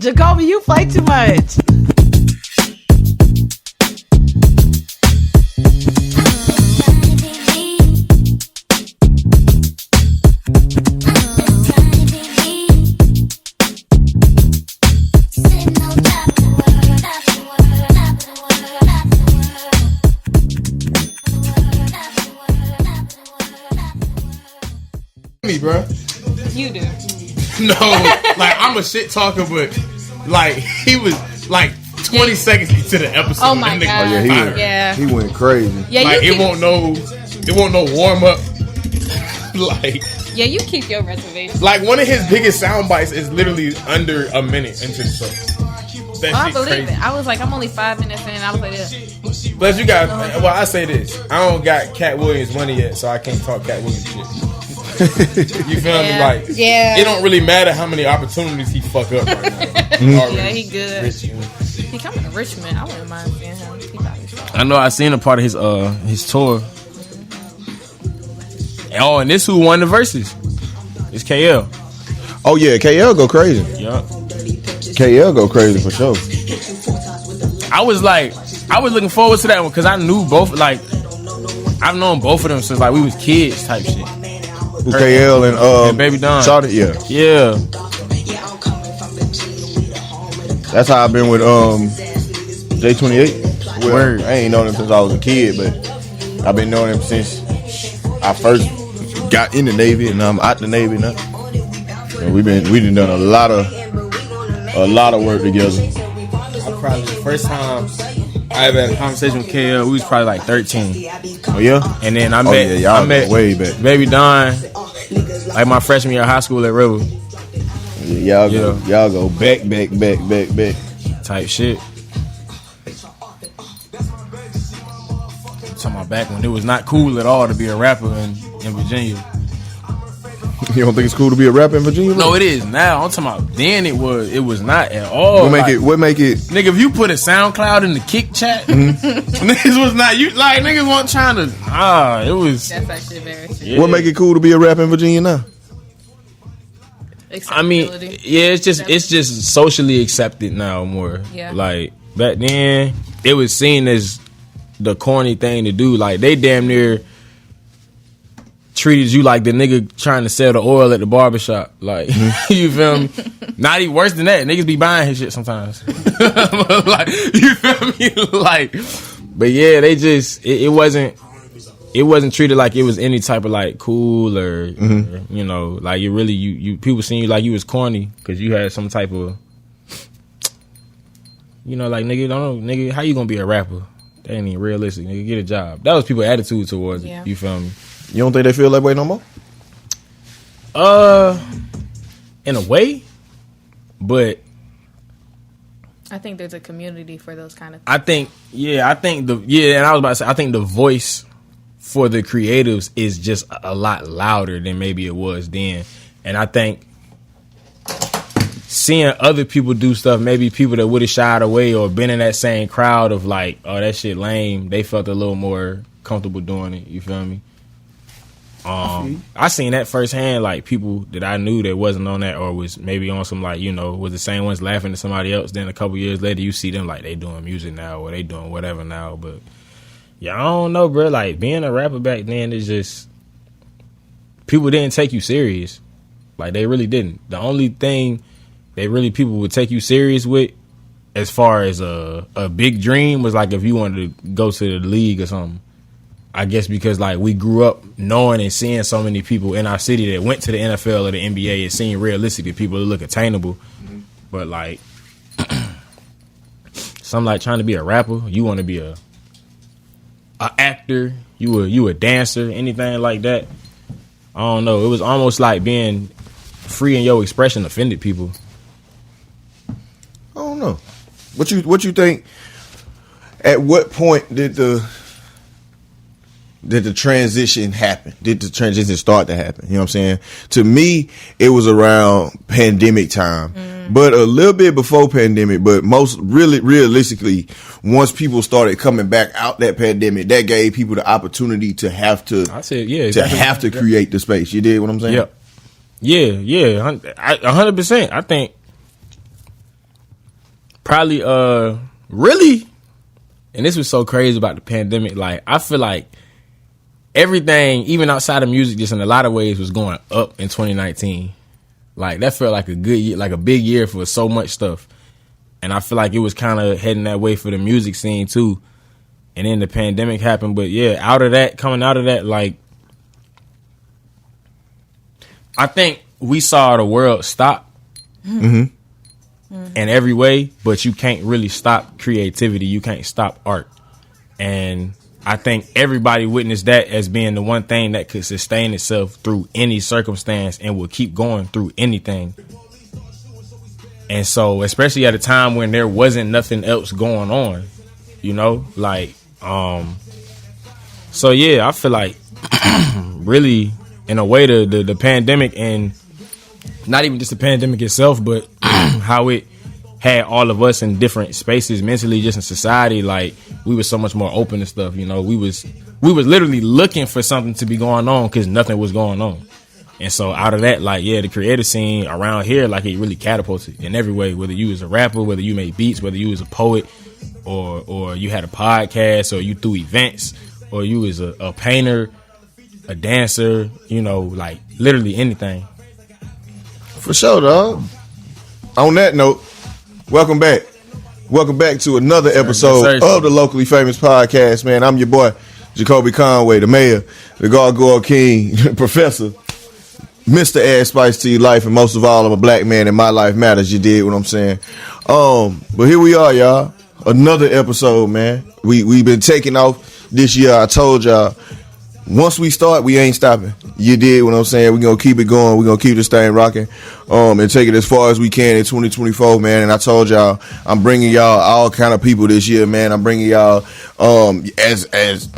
Jacolby, you play too much. Me, bro. You do. No, like I'm a shit talker, but like he was like 20 seconds into the episode. Oh my god! Oh yeah, he went crazy. Yeah, like it won't no warm up. Like yeah, you keep your reservation. Like one of his biggest sound bites is literally under a minute into the show. I believe it. I was like, I'm only 5 minutes in, and I was like, this. But you got. Well, I say this. I don't got Cat Williams money yet, so I can't talk Cat Williams shit. You feel me? Like, yeah, it don't really matter how many opportunities he fuck up right now. Yeah, he good. He coming to Richmond. I wouldn't mind seeing him. I know I seen a part of his tour. Oh, and this who won the verses? It's KL. Oh yeah, KL go crazy. Yup. KL go crazy for sure. I was looking forward to that one because I knew both. Like, I've known both of them since like we was kids, type shit. KL and Baby Don. Shawty, yeah. That's how I've been with J28. Well, I ain't known him since I was a kid, but I've been knowing him since I first got in the Navy, and I'm out the Navy now. And we done a lot of work together. Probably the first time I ever had a conversation with KL, we was probably like 13. Oh yeah, and then I met way back. Baby Don, like my freshman year of high school at River. Yeah, y'all go back type shit. I'm talking about back when it was not cool at all to be a rapper in Virginia. You don't think it's cool to be a rapper in Virginia? No, it is now. I'm talking about then it was not at all. What make it? Nigga, if you put a SoundCloud in the Kick chat, niggas was not you like niggas weren't trying to. It was. That's actually very true. Yeah. What make it cool to be a rapper in Virginia now? I mean, yeah, it's just socially accepted now more. Yeah. Like back then, it was seen as the corny thing to do. Like they damn near treated you like the nigga trying to sell the oil at the barbershop. Like, you feel me? Not even worse than that. Niggas be buying his shit sometimes. Like, you feel me? Like, but yeah, they just, it wasn't treated like it was any type of like cool or, you know, like you really, you people seeing you like you was corny because you had some type of, you know, like nigga, how you gonna be a rapper? That ain't even realistic. Nigga, get a job. That was people's attitude towards it. You feel me? You don't think they feel that way no more? In a way, but I think there's a community for those kind of things. I think and I was about to say, I think the voice for the creatives is just a lot louder than maybe it was then. And I think seeing other people do stuff, maybe people that would have shied away or been in that same crowd of like, oh, that shit lame, they felt a little more comfortable doing it. You feel me? I seen that firsthand, like people that I knew that wasn't on that or was maybe on some like, you know, was the same ones laughing at somebody else. Then a couple years later, you see them like they doing music now or they doing whatever now. But yeah, I don't know, bro. Like being a rapper back then is just people didn't take you serious. Like they really didn't. The only thing people would take you serious with, as far as a big dream, was like if you wanted to go to the league or something. I guess because like we grew up knowing and seeing so many people in our city that went to the NFL or the NBA and seeing realistically people that look attainable. But like some like trying to be a rapper, you want to be a actor, you a dancer, anything like that. I don't know. It was almost like being free in your expression offended people. I don't know. What you think? At what point did the transition happen? Did the transition start to happen? You know what I'm saying? To me, it was around pandemic time, but a little bit before pandemic. But most realistically, once people started coming back out that pandemic, that gave people the opportunity to have to. I said, yeah, exactly. To have to create the space. You did what I'm saying? Yeah, 100%. I think Probably really, and this was so crazy about the pandemic. Like I feel like everything, even outside of music, just in a lot of ways, was going up in 2019. Like that felt like a good year, like a big year for so much stuff. And I feel like it was kind of heading that way for the music scene too. And then the pandemic happened. But yeah, coming out of that, like, I think we saw the world stop in every way, but you can't really stop creativity. You can't stop art. And I think everybody witnessed that as being the one thing that could sustain itself through any circumstance and will keep going through anything. And so, especially at a time when there wasn't nothing else going on, you know, like, so yeah, I feel like really, in a way, the pandemic, and not even just the pandemic itself, but how it had all of us in different spaces mentally, just in society. Like we were so much more open to stuff, you know. We was literally looking for something to be going on because nothing was going on. And so out of that, like, yeah, the creative scene around here, like, it really catapulted in every way, whether you was a rapper, whether you made beats, whether you was a poet, or you had a podcast, or you threw events, or you was a painter, a dancer, you know, like literally anything. For sure, dog. On that note, welcome back. Welcome back to another episode of the Locally Famous Podcast, man. I'm your boy, Jacolby Conway, the mayor, the Gargoyle King, Professor, Mr. Add Spice to your life, and most of all, I'm a black man and my life matters. You did what I'm saying. But here we are, y'all. Another episode, man. We've been taking off this year. I told y'all, once we start, we ain't stopping. You did what I'm saying. We're going to keep it going. We're going to keep this thing rocking and take it as far as we can in 2024, man. And I told y'all, I'm bringing y'all all kind of people this year, man. I'm bringing y'all, as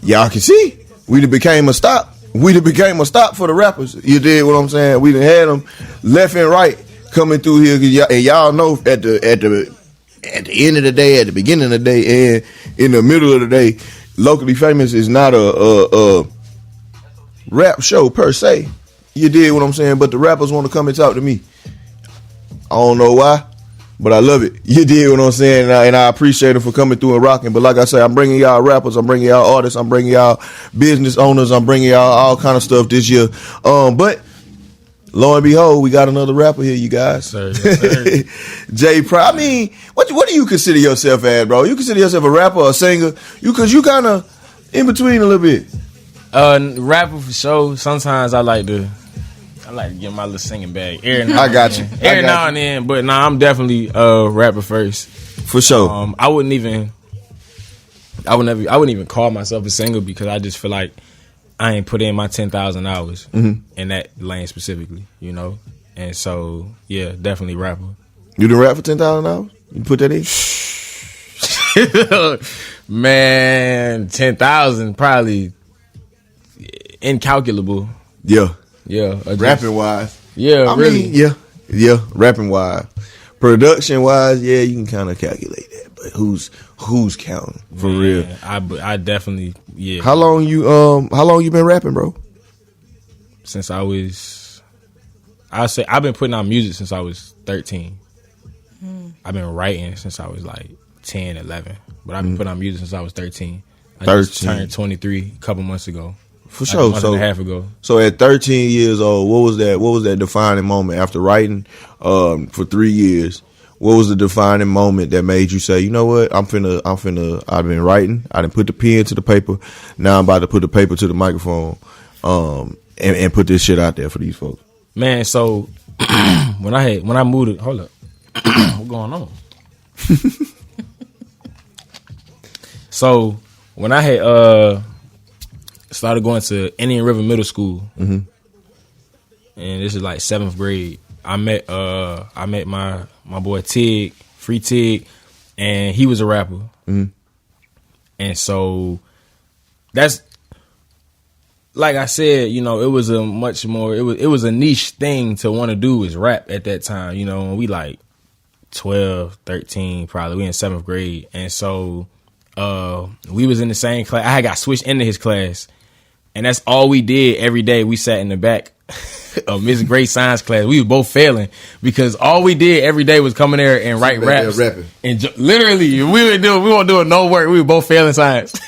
y'all can see, we done became a stop. We done became a stop for the rappers. You did what I'm saying. We done had them left and right coming through here. And y'all know at the end of the day, at the beginning of the day, and in the middle of the day, Locally Famous is not a rap show per se. You did what I'm saying, but the rappers want to come and talk to me. I don't know why, but I love it. You did what I'm saying, and I appreciate it for coming through and rocking. But like I say, I'm bringing y'all rappers, I'm bringing y'all artists, I'm bringing y'all business owners, I'm bringing y'all all kind of stuff this year. But lo and behold, we got another rapper here, you guys. Sir, yes, sir. Jay Prime. I mean, what do you consider yourself as, bro? You consider yourself a rapper or a singer? Because you kind of in between a little bit. Rapper for sure. Sometimes I like to get my little singing bag. I got you. Every now and then, but nah, I'm definitely a rapper first. For sure. I wouldn't even call myself a singer because I just feel like I ain't put in my 10,000 hours in that lane specifically, you know? And so, yeah, definitely rapper. You done rap for 10,000 hours? You put that in? Man, 10,000 probably incalculable. Yeah. Yeah. Rapping wise. Yeah, really. Mean, yeah, rapping wise. Production wise, yeah, you can kind of calculate that. But who's counting for real? I definitely, yeah. How long you been rapping, bro? Since I'll say I've been putting out music since I was 13. I've been writing since I was like 10, 11. But I've been putting out music since I was 13. I just turned 23 a couple months ago. For sure. A month and a half ago. So at 13 years old, what was that defining moment after writing for 3 years? What was the defining moment that made you say, you know what, I've been writing, I done put the pen to the paper, now I'm about to put the paper to the microphone, and put this shit out there for these folks? Man, so when I moved it, hold up. What's going on? So when I had started going to Indian River Middle School, and this is like 7th grade, I met my boy Tig, Free Tig, and he was a rapper. And so that's, like I said, you know, it was a much more, it was a niche thing to want to do is rap at that time, you know, and we like 12, 13, probably, we in 7th grade. And so we was in the same class. I had got switched into his class, and that's all we did every day. We sat in the back a Miss Gray science class. We were both failing because all we did every day was come in there and write raps. And literally, we weren't doing no work. We were both failing science.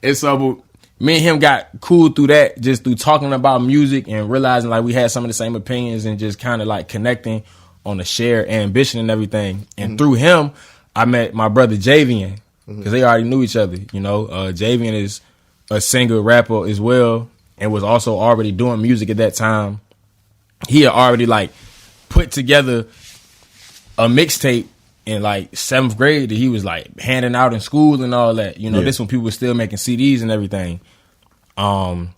And so me and him got cool through that, just through talking about music and realizing like we had some of the same opinions and just kind of like connecting on a shared ambition and everything. And through him, I met my brother Javian because they already knew each other. You know, Javian is a singer, rapper as well, and was also already doing music at that time. He had already like put together a mixtape in like 7th grade that he was like handing out in school and all that. You know, this when people were still making CDs and everything. And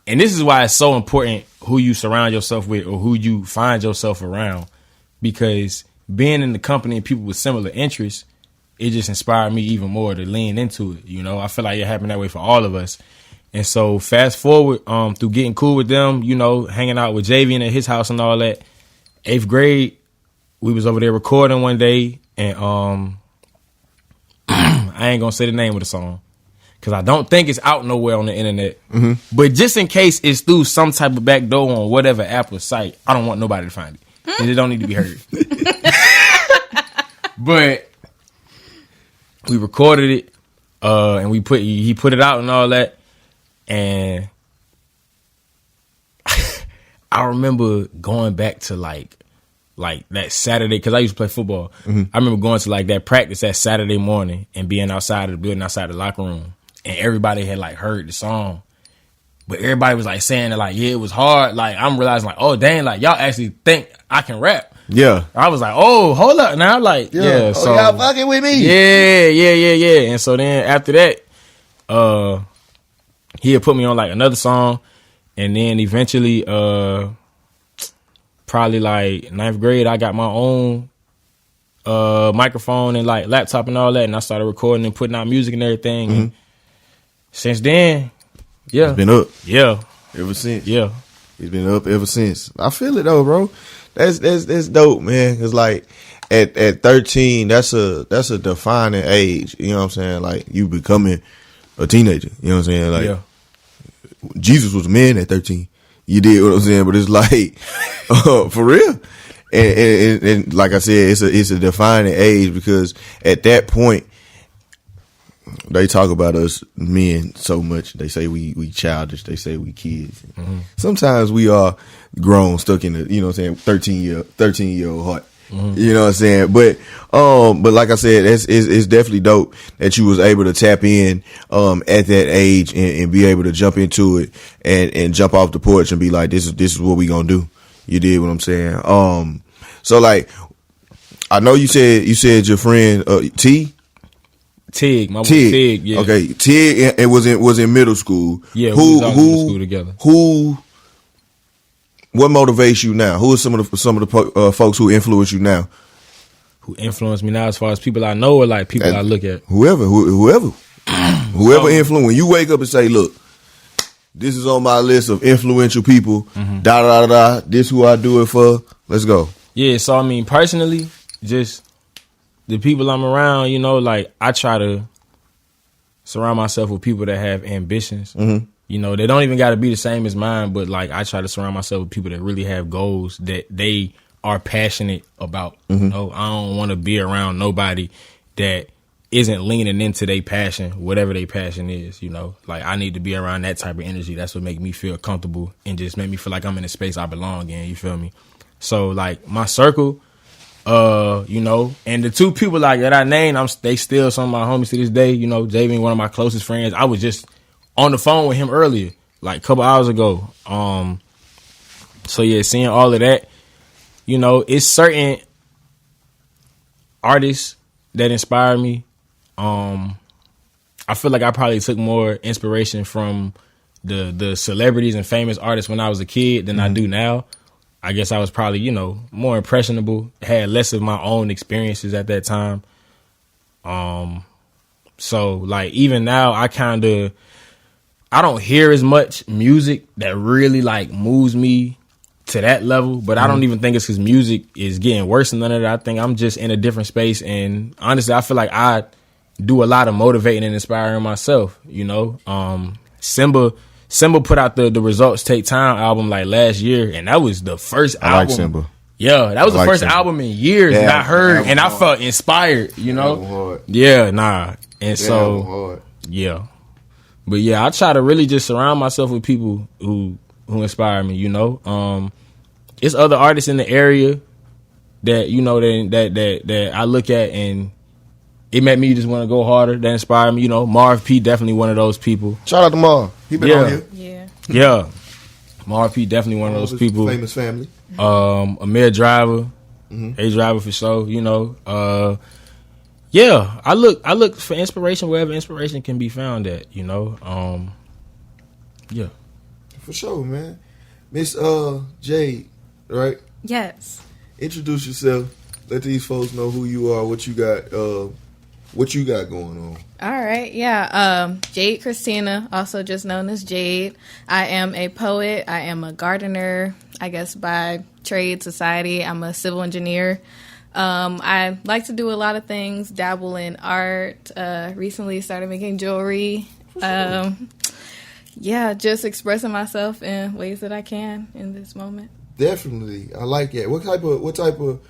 this is why it's so important who you surround yourself with or who you find yourself around, because being in the company of people with similar interests, it just inspired me even more to lean into it. You know, I feel like it happened that way for all of us. And so fast forward, through getting cool with them, you know, hanging out with Javian at his house and all that, 8th grade, we was over there recording one day, and I ain't gonna say the name of the song because I don't think it's out nowhere on the internet. But just in case it's through some type of back door on whatever app or site, I don't want nobody to find it. It don't need to be heard. But we recorded it, and he put it out and all that. And I remember going back to like that Saturday, because I used to play football. I remember going to like that practice that Saturday morning and being outside of the building, outside the locker room, and everybody had like heard the song, but everybody was like saying that like, yeah, it was hard. Like I'm realizing like, oh dang, like y'all actually think I can rap. Yeah, I was like, oh, hold up now, like yeah. So y'all fucking with me. Yeah. And so then after that, he had put me on like another song, and then eventually, probably like 9th grade, I got my own microphone and like laptop and all that, and I started recording and putting out music and everything. And since then, it's been up. Yeah, ever since. Yeah, it's been up ever since. I feel it though, bro. That's dope, man. Cause like at 13, that's a defining age. You know what I'm saying? Like you becoming a teenager. You know what I'm saying? Like Jesus was a man at 13. You did what I'm saying, but it's like for real. And like I said, it's a defining age, because at that point they talk about us men so much. They say we childish. They say we kids. Sometimes we are grown, stuck in the, you know what I'm saying, 13-year-old heart. You know what I'm saying? But like I said, it's definitely dope that you was able to tap in, at that age and be able to jump into it and jump off the porch and be like, this is what we gonna do. You did what I'm saying? So like, I know you said your friend, Tig, my boy Tig, yeah. Okay, Tig, it was in middle school. Yeah, we was all in middle school together. What motivates you now? Who are some of the folks who influence you now? Who influence me now, as far as people I know or like people I look at? Whoever influence. When you wake up and say, "Look, this is on my list of influential people." This who I do it for. Let's go. Yeah. So I mean, personally, just the people I'm around. You know, like I try to surround myself with people that have ambitions. You know, they don't even got to be the same as mine, but like I try to surround myself with people that really have goals that they are passionate about. You know, I don't want to be around nobody that isn't leaning into their passion, whatever their passion is. You know, like I need to be around that type of energy. That's what make me feel comfortable and just make me feel like I'm in a space I belong in. You feel me? So like my circle, you know, and the two people like that I named, they still some of my homies to this day. You know, Javian, one of my closest friends. I was just on the phone with him earlier, like a couple hours ago. So yeah, seeing all of that, you know, it's certain artists that inspire me. I feel like I probably took more inspiration from the celebrities and famous artists when I was a kid than I do now. I guess I was probably, you know, more impressionable, had less of my own experiences at that time. So like even now I don't hear as much music that really like moves me to that level, but I don't even think it's because music is getting worse than none of that. I think I'm just in a different space, and honestly, I feel like I do a lot of motivating and inspiring myself. You know, Simba Simba put out the Results Take Time album like last year, and that was the first album. I like Simba. Yeah, that was the first Simba. album in years that I heard, and I felt inspired. You know, yeah, nah, and so yeah, but yeah, I try to really just surround myself with people who inspire me. You know, it's other artists in the area that you know that I look at and it made me just want to go harder. That inspired me. You know, Marv P definitely one of those people. Shout out to Marv. He been on here. Yeah. Marv P definitely one of those people. Famous family. Amir Driver, A Driver for sure. You know, yeah. I look for inspiration wherever inspiration can be found at. You know, yeah. For sure, man. Miss Jade, right? Yes. Introduce yourself. Let these folks know who you are, what you got going on. All right, yeah. Jade Christina, also just known as Jade. I am a poet. I am a gardener, I guess by trade society. I'm a civil engineer. I like to do a lot of things, dabble in art. Recently started making jewelry. Yeah, just expressing myself in ways that I can in this moment. Definitely, I like it. What type of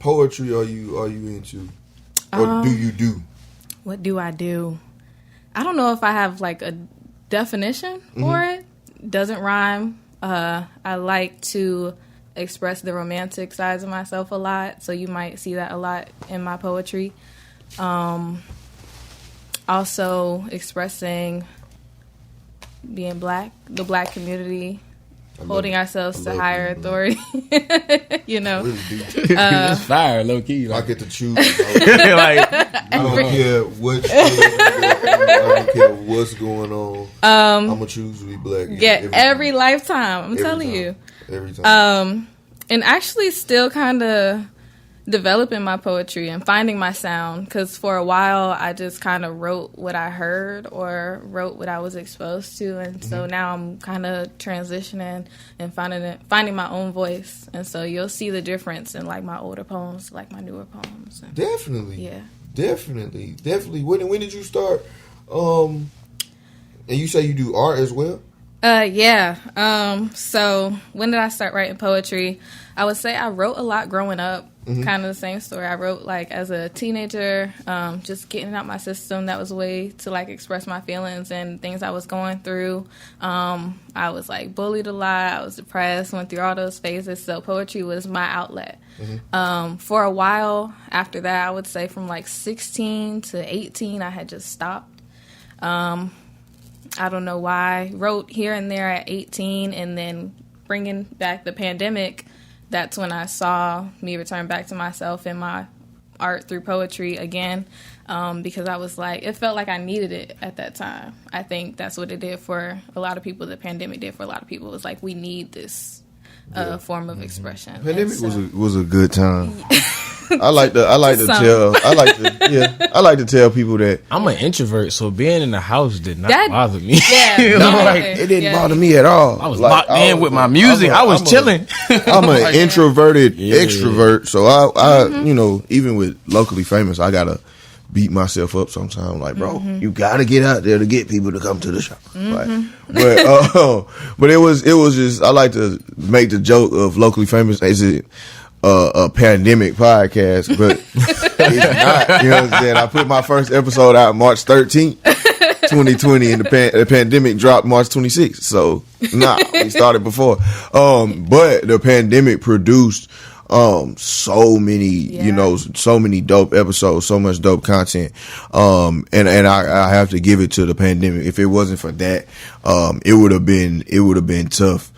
poetry are you into, or do you do? What do I do? I don't know if I have like a definition for it. Doesn't rhyme. I like to express the romantic sides of myself a lot, so you might see that a lot in my poetry. Also expressing being black, the black community, holding ourselves to higher authority. You know, really it's fire, low key. Like, I get to choose. I don't care what. I don't care what's going on. I'm gonna choose to be black. Yeah, every lifetime. I'm telling you. Every time. And actually, still kind of developing my poetry and finding my sound, because for a while I just kind of wrote what I heard or wrote what I was exposed to, and so now I'm kind of transitioning and finding my own voice, and so you'll see the difference in like my older poems, like my newer poems. And, definitely, yeah, definitely. When did you start? And you say you do art as well? Yeah. So when did I start writing poetry? I would say I wrote a lot growing up. Kind of the same story. I wrote like as a teenager, just getting it out my system. That was a way to like express my feelings and things I was going through. I was like bullied a lot. I was depressed, went through all those phases. So poetry was my outlet. For a while after that, I would say from like 16 to 18, I had just stopped. I don't know why. Wrote here and there at 18, and then bringing back the pandemic, that's when I saw me return back to myself in my art through poetry again, because I was like, it felt like I needed it at that time. I think that's what it did for a lot of people. The pandemic did for a lot of people. It was like, we need this form of expression. Pandemic was a good time. I like to tell people that I'm an introvert, so being in the house did not bother me. Yeah, it didn't bother me at all. I was locked in with my music. I was chilling. I'm an introverted extrovert, so I you know, even with Locally Famous, I gotta beat myself up sometimes. Like, bro, you gotta get out there to get people to come to the show. Right? But it was just, I like to make the joke of Locally Famous. Is it a pandemic podcast? But it's not. You know what I'm saying? I put my first episode out March 13th, 2020, and the pandemic dropped March 26th. So we started before. But the pandemic produced so many, you know, so many dope episodes, so much dope content. And I have to give it to the pandemic. If it wasn't for that, it would have been tough,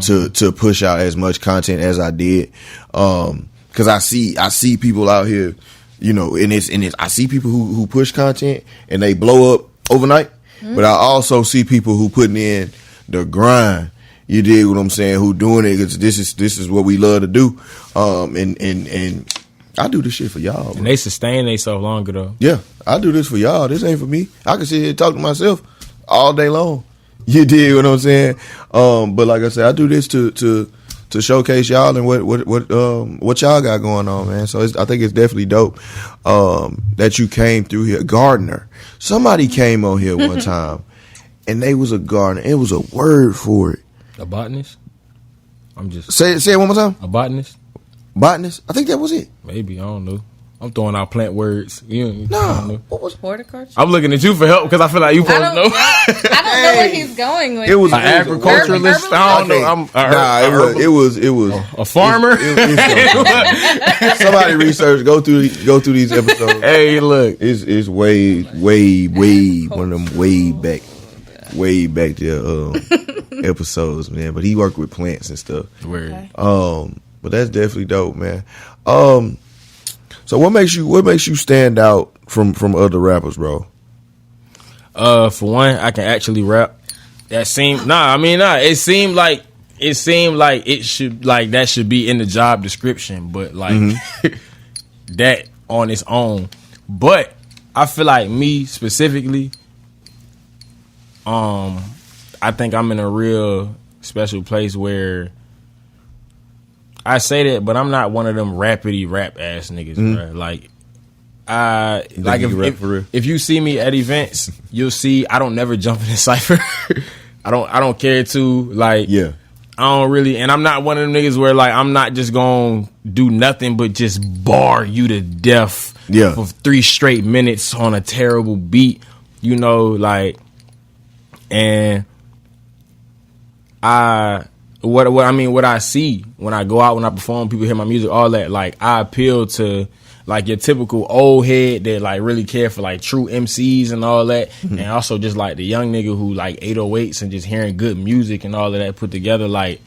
to push out as much content as I did. Cause I see people out here, you know, and I see people who push content and they blow up overnight, but I also see people who putting in the grind. You dig what I'm saying? Who doing it? Cause this is what we love to do. And I do this shit for y'all. Bro. And they sustain themselves longer though. Yeah, I do this for y'all. This ain't for me. I can sit here and talk to myself all day long. You dig what I'm saying? But like I said, I do this to showcase y'all and what y'all got going on, man. So I think it's definitely dope that you came through here. Gardner, somebody came on here one time and they was a gardener. It was a word for it. A botanist? I'm just Say it one more time. a botanist? Botanist. I think that was it. Maybe, I don't know. I'm throwing out plant words. I don't No, know. what was Horticulture. I'm looking at you for help because I feel like you I supposed to don't, know. I don't know where he's going with It was it. An agriculturalist? I don't know. it was A farmer? somebody research. Go through these episodes. Hey, look. It's way one of them way back there episodes, man. But he worked with plants and stuff. Word. But that's definitely dope, man. So what makes you stand out from other rappers, bro? For one, I can actually rap. It seemed like it should, like, that should be in the job description, but like that on its own. But I feel like me specifically, I think I'm in a real special place where I say that, but I'm not one of them rapidy rap ass niggas, bro. Like, if you see me at events, you'll see I don't never jump in a cypher. I don't care to, like, Yeah. I don't really, and I'm not one of them niggas where, like, I'm not just gonna do nothing but just bar you to death for 3 straight minutes on a terrible beat, you know, like, and what I see when I go out, when I perform, people hear my music, all that, like, I appeal to, like, your typical old head that, like, really care for, like, true MCs and all that, and also just, like, the young nigga who, like, 808s and just hearing good music and all of that put together, like,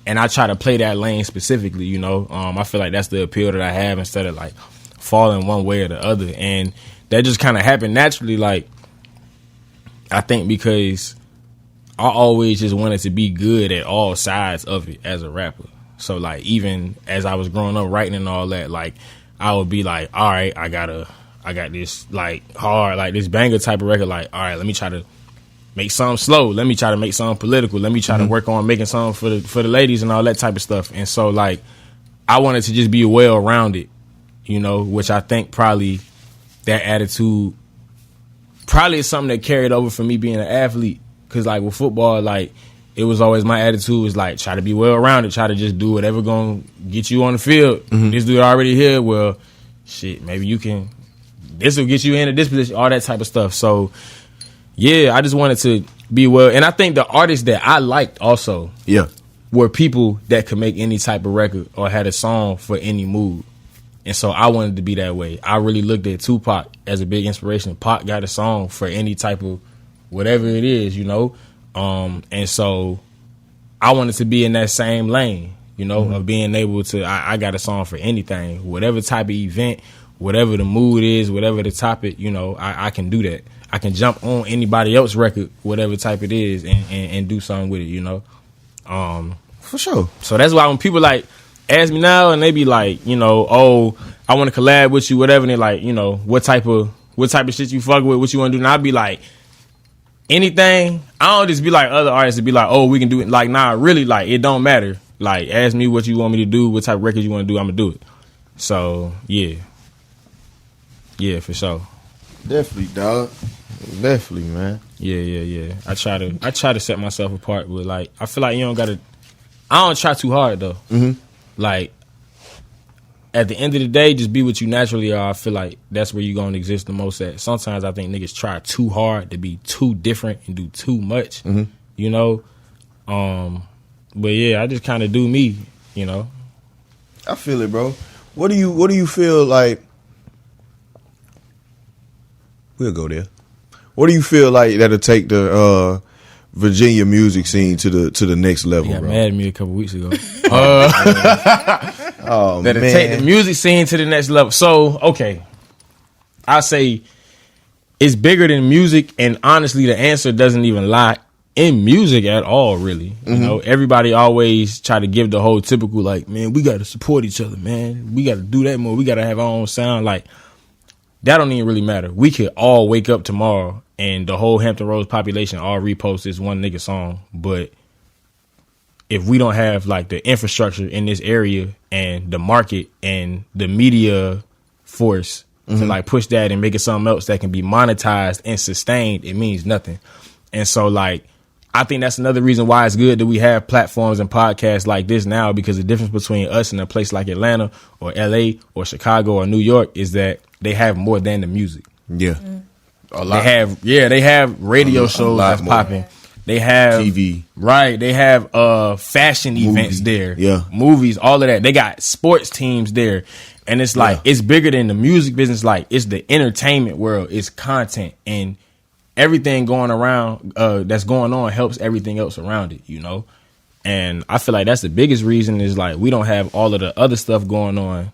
and I try to play that lane specifically, you know. I feel like that's the appeal that I have instead of, like, falling one way or the other, and that just kind of happened naturally, like, I think because I always just wanted to be good at all sides of it as a rapper. So, like, even as I was growing up writing and all that, like, I would be like, all right, I got this, like, hard, like, this banger type of record. Like, all right, let me try to make something slow. Let me try to make something political. Let me try to work on making something for the ladies and all that type of stuff. And so, like, I wanted to just be well-rounded, you know, which I think probably that attitude probably is something that carried over from me being an athlete. Because, like, with football, like, it was always my attitude was, like, try to be well-rounded, try to just do whatever going to get you on the field. This dude already here, well, shit, maybe you can, this will get you into this position, all that type of stuff. So, yeah, I just wanted to be well. And I think the artists that I liked also were people that could make any type of record or had a song for any mood. And so I wanted to be that way. I really looked at Tupac as a big inspiration. Pac got a song for any type of whatever it is, you know. And so I wanted to be in that same lane, you know, of being able to, I got a song for anything, whatever type of event, whatever the mood is, whatever the topic, you know, I can do that. I can jump on anybody else's record, whatever type it is, and do something with it, you know. For sure. So that's why when people, like, ask me now and they be like, you know, oh, I want to collab with you, whatever, and they're like, you know, what type of shit you fuck with, what you want to do, and I'll be like, anything. I don't just be like other artists to be like, oh, we can do it. Like, nah, really, like, it don't matter. Like, ask me what you want me to do, what type of record you want to do, I'm gonna do it. So, yeah, for sure. Definitely, dog. Definitely, man. Yeah. I try to set myself apart, but, like, I feel like you don't gotta. I don't try too hard though. Like, at the end of the day, just be what you naturally are. I feel like that's where you're going to exist the most at. Sometimes I think niggas try too hard to be too different and do too much, you know? But yeah, I just kind of do me, you know? I feel it, bro. What do you feel like? We'll go there. What do you feel like that'll take the Virginia music scene to the next level, He got bro? mad at me a couple weeks ago. Oh, That'll man. take the music scene to the next level. So, okay, I say it's bigger than music, and honestly, the answer doesn't even lie in music at all, really. You know, everybody always try to give the whole typical, like, man, we got to support each other, man. We got to do that more. We got to have our own sound. Like, that don't even really matter. We could all wake up tomorrow and the whole Hampton Roads population all repost this one nigga song, but if we don't have, like, the infrastructure in this area and the market and the media force to, like, push that and make it something else that can be monetized and sustained, it means nothing. And so, like, I think that's another reason why it's good that we have platforms and podcasts like this now, because the difference between us and a place like Atlanta or LA or Chicago or New York is that they have more than the music. Yeah. A lot. They have radio shows that's popping. They have TV. Right. They have fashion events there. Yeah. Movies, all of that. They got sports teams there. And it's like, it's bigger than the music business. Like, it's the entertainment world. It's content. And everything going around that's going on helps everything else around it, you know? And I feel like that's the biggest reason is like we don't have all of the other stuff going on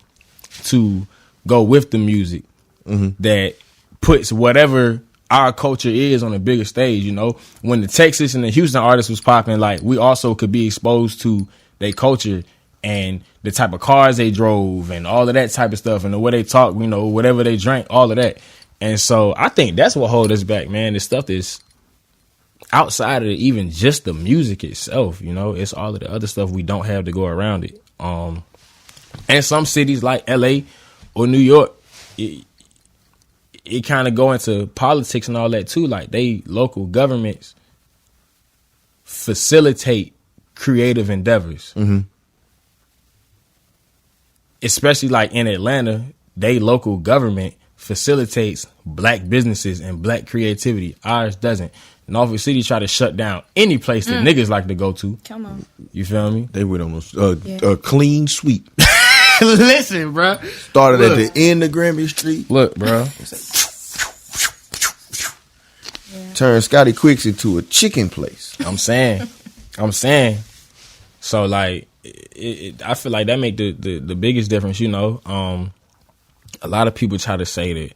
to go with the music that puts whatever our culture is on a bigger stage, you know? When the Texas and the Houston artists was popping, like we also could be exposed to their culture and the type of cars they drove and all of that type of stuff and the way they talk, you know, whatever they drank, all of that. And so I think that's what holds us back, man. The stuff that's outside of even just the music itself, you know, it's all of the other stuff we don't have to go around it. And some cities like LA or New York, it kind of go into politics and all that too. Like they local governments facilitate creative endeavors. Especially like in Atlanta, they local government facilitates black businesses and black creativity. Ours doesn't. Norfolk City try to shut down any place that niggas like to go to. Come on. You feel me? They went on a clean sweep. Listen, bro. Started at the end of Granby Street. Look, bro. Turned Scotty Quicks into a chicken place. I'm saying. So, like, I feel like that make the biggest difference, you know. A lot of people try to say that,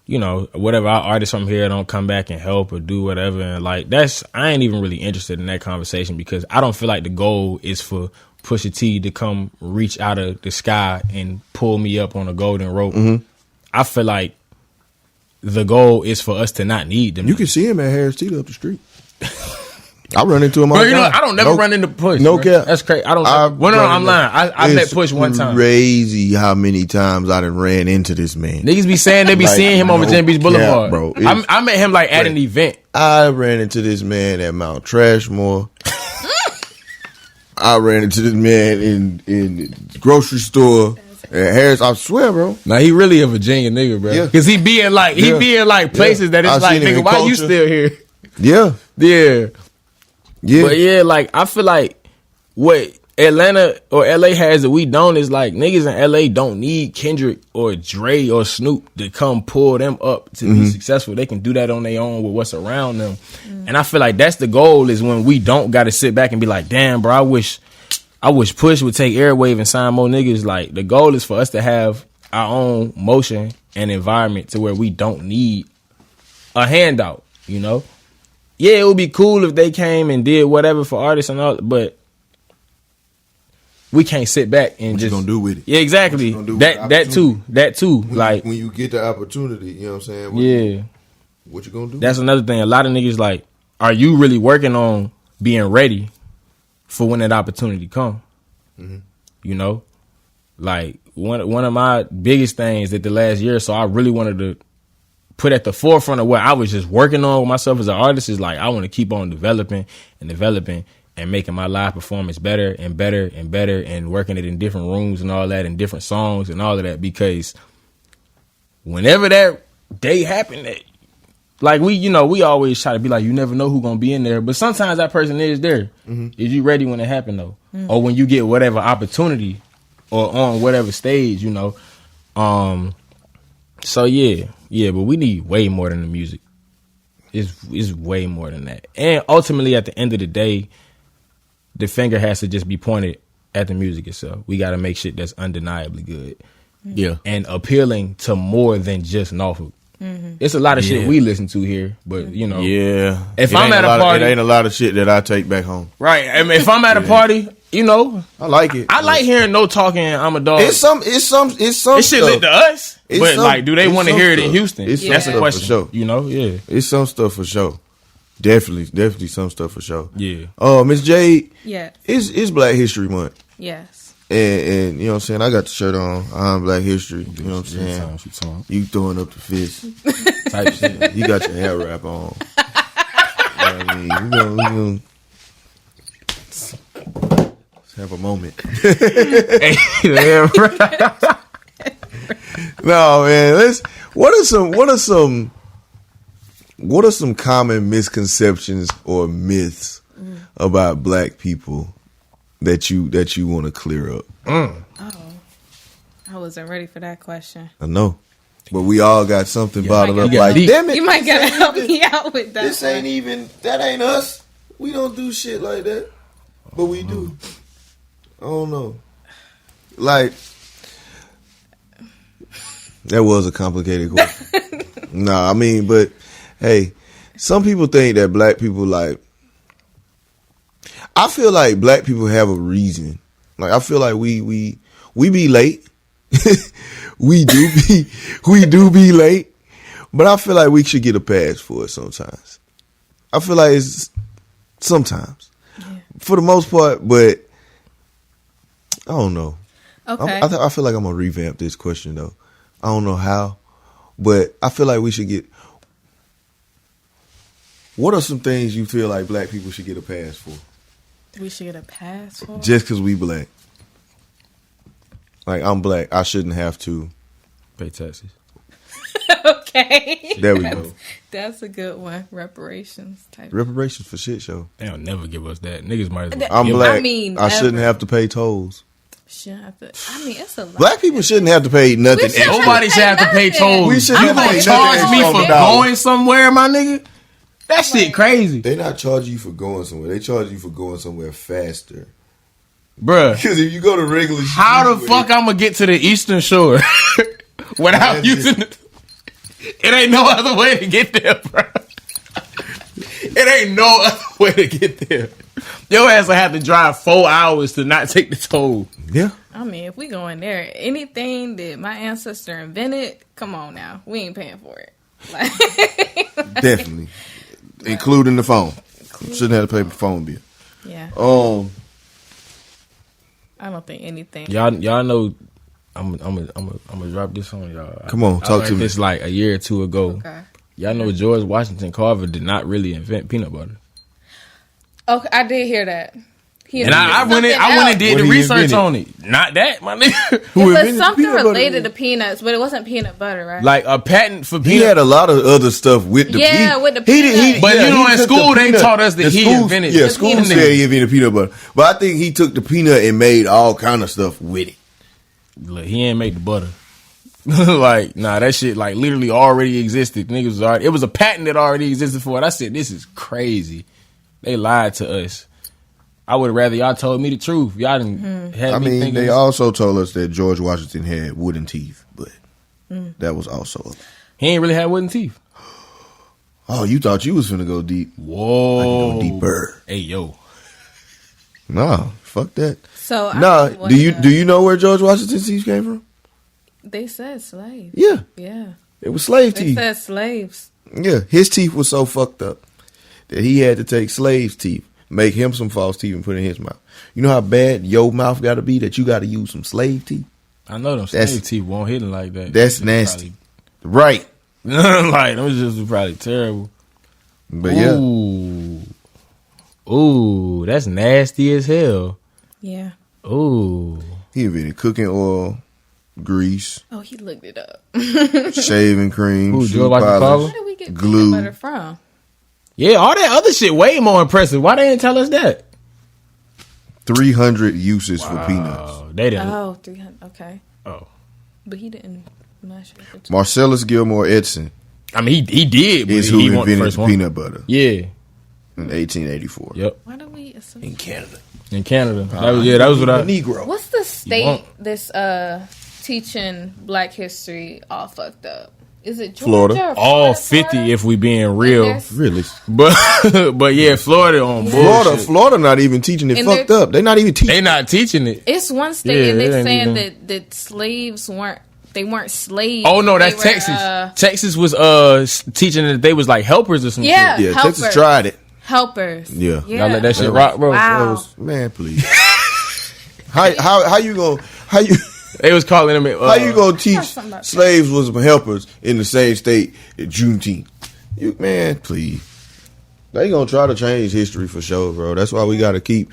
you know, whatever our artists from here don't come back and help or do whatever. And like, I ain't even really interested in that conversation because I don't feel like the goal is for Pusha T to come reach out of the sky and pull me up on a golden rope. I feel like the goal is for us to not need them. You can see him at Harris Teeter up the street. I run into him all the time. You know, I don't never run into Push. No cap. That's crazy. I'm lying. I met Push one time. Crazy how many times I done ran into this man. Niggas be saying they be like, seeing him over Jen Beach Boulevard. Bro. I met him like at an event. I ran into this man at Mount Trashmore. I ran into this man in the grocery store. At Harris, I swear, bro. Now he really a Virginia nigga, bro. Because he be in like places that it's like, nigga, why you still here? Yeah. But yeah, like I feel like what Atlanta or LA has that we don't is like niggas in LA don't need Kendrick or Dre or Snoop to come pull them up to be successful. They can do that on their own with what's around them. And I feel like that's the goal is when we don't got to sit back and be like, damn, bro, I wish Push would take Airwave and sign more niggas. Like the goal is for us to have our own motion and environment to where we don't need a handout, you know? Yeah, it would be cool if they came and did whatever for artists and all, but we can't sit back and what you gonna do with it? Yeah, exactly. That too. Like when you get the opportunity, you know what I'm saying? What you gonna do? That's another thing. A lot of niggas like, are you really working on being ready for when that opportunity come? You know, like one of my biggest things that the last year or so I really wanted to put at the forefront of what I was just working on with myself as an artist is like I want to keep on developing and making my live performance better and better and better and working it in different rooms and all that and different songs and all of that, because whenever that day happened, like we always try to be like, you never know who's gonna be in there, but sometimes that person is there. Is you ready when it happened though? Or when you get whatever opportunity or on whatever stage, you know? So yeah, but we need way more than the music. It's way more than that. And ultimately, at the end of the day, the finger has to just be pointed at the music itself. We got to make shit that's undeniably good. Yeah. And appealing to more than just Norfolk. It's a lot of shit we listen to here, but you know. Yeah. If I'm at a party. It ain't a lot of shit that I take back home. Right. I mean, if I'm at a party, you know. I like it. I like hearing no talking, I'm a dog. It's some It shit lit to us. But like, do they want to hear it in Houston? That's a question. For sure. You know, yeah. It's some stuff for sure. Definitely some stuff for sure. Yeah. Miss Jade. Yeah. It's Black History Month. Yes. And you know what I'm saying? I got the shirt on. I'm Black History. You know what I'm saying? You throwing up the fist. Type shit. You got your hair wrap on. I mean, we gonna let's have a moment. Yeah, right. No, man. What are some common misconceptions or myths about black people that you want to clear up? Oh, I wasn't ready for that question. I know, but we all got something bottled up. Like, deep. damn it, You might gotta help me out with that. this ain't even. That ain't us. We don't do shit like that, but we do. I don't know. Like, that was a complicated question. Nah, I mean, but hey, some people think that black people like. I feel like black people have a reason. Like, I feel like we be late. we do be late, but I feel like we should get a pass for it sometimes. I feel like it's sometimes, for the most part, but I don't know. Okay. I feel like I'm gonna revamp this question though. I don't know how, but I feel like we should get. What are some things you feel like black people should get a pass for? We should get a pass for it? Just because we black. Like, I'm black, I shouldn't have to Pay taxes. Okay. There we go. That's a good one. Reparations type. Reparations for shit show. They'll never give us that. Niggas might as well. I'm give black. I mean, I shouldn't ever. have to pay tolls. Shouldn't have to. I mean, it's a lot. Black people shouldn't have to pay nothing We shouldn't extra. Nobody should have to pay nothing. tolls. We shouldn't You have to gonna pay charge nothing me extra for $1. going somewhere, my nigga? That shit crazy. They not charge you for going somewhere. They charge you for going somewhere faster. Bruh. Because if you go to regular How the street, fuck I'm gonna get to the Eastern Shore without using it? It ain't no other way to get there, bro. It ain't no other way to get there. Your ass will have to drive 4 hours to not take the toll. Yeah. I mean, if we go in there, anything that my ancestor invented, come on now, we ain't paying for it. Like, Definitely. Including the phone. Shouldn't have to pay the phone bill. yeah, I don't think anything. Y'all know I'm gonna drop this on y'all. Come on, talk to me. This like a year or two ago. Okay. Y'all know George Washington Carver did not really invent peanut butter. Okay, I did hear that. He And I went and did What the he research invented? on it. Not that, my nigga. It was invented something peanut butter? related to peanuts, but it wasn't peanut butter, right? Like a patent for He peanut. had a lot of other stuff with the Yeah, with the peanut. But you know, he in took school, the they taught us that the he schools- invented Yeah, the school peanut. said he invented peanut butter. But I think he took the peanut and made all kind of stuff with it. Look, he ain't make the butter. Like, nah, that shit like literally already existed. Niggas was already, it was a patent that already existed for it. I said, this is crazy. They lied to us. I would rather y'all told me the truth. Y'all didn't have I me mean, thinking they this- also told us that George Washington had wooden teeth, but that was also. he ain't really had wooden teeth. Oh, you thought you was finna go deep? Whoa. Go deeper. Hey, yo. Nah, fuck that. So I Nah, was do you know where George Washington's teeth came from? They said slaves. Yeah, Yeah, it was slave they teeth. said slaves. Yeah, his teeth was so fucked up that he had to take slaves' teeth, make him some false teeth, and put it in his mouth. You know how bad your mouth got to be that you got to use some slave teeth? I know them That's- slave teeth won't hit like that. That's It's nasty. Right. Probably, like, them just probably terrible. But yeah, Ooh, that's nasty as hell. Yeah. Ooh. he invented cooking oil, grease, Oh, he looked it up. shaving cream, Who, shoe George Washington polish, Carver? Where did we get glue. peanut butter from? Yeah, all that other shit way more impressive. Why they didn't tell us that? 300 uses for peanuts. Oh, they didn't. Oh, 300. Okay. Oh. But he didn't. I'm not sure. Marcellus Gilmore Edson I mean, he did, but is who he wasn't the invented first one. peanut butter Yeah. in 1884. Yep. Why do we assume? In Canada. In Canada. That was what I. Negro. What's the state won't. that's teaching Black history all fucked up? Is it Florida. Georgia? Or All Florida? 50 if we being real. there's- Really? But yeah, Florida on bullshit. Florida not even teaching it And fucked they're- up. They not even teaching. They not teaching it. It's one state, Yeah, and it they ain't saying even- that slaves weren't slaves. Oh no, They that's were, Texas. Texas was teaching that they was like helpers or some Yeah, shit. Yeah, helpers. Texas tried it. Helpers. Yeah. Y'all let that shit rock, bro. Wow. That was, man, please. how you gonna They was calling them. how you gonna teach something about slaves was some helpers in the same state at Juneteenth? You man, please. They gonna try to change history for sure, bro. That's why we gotta keep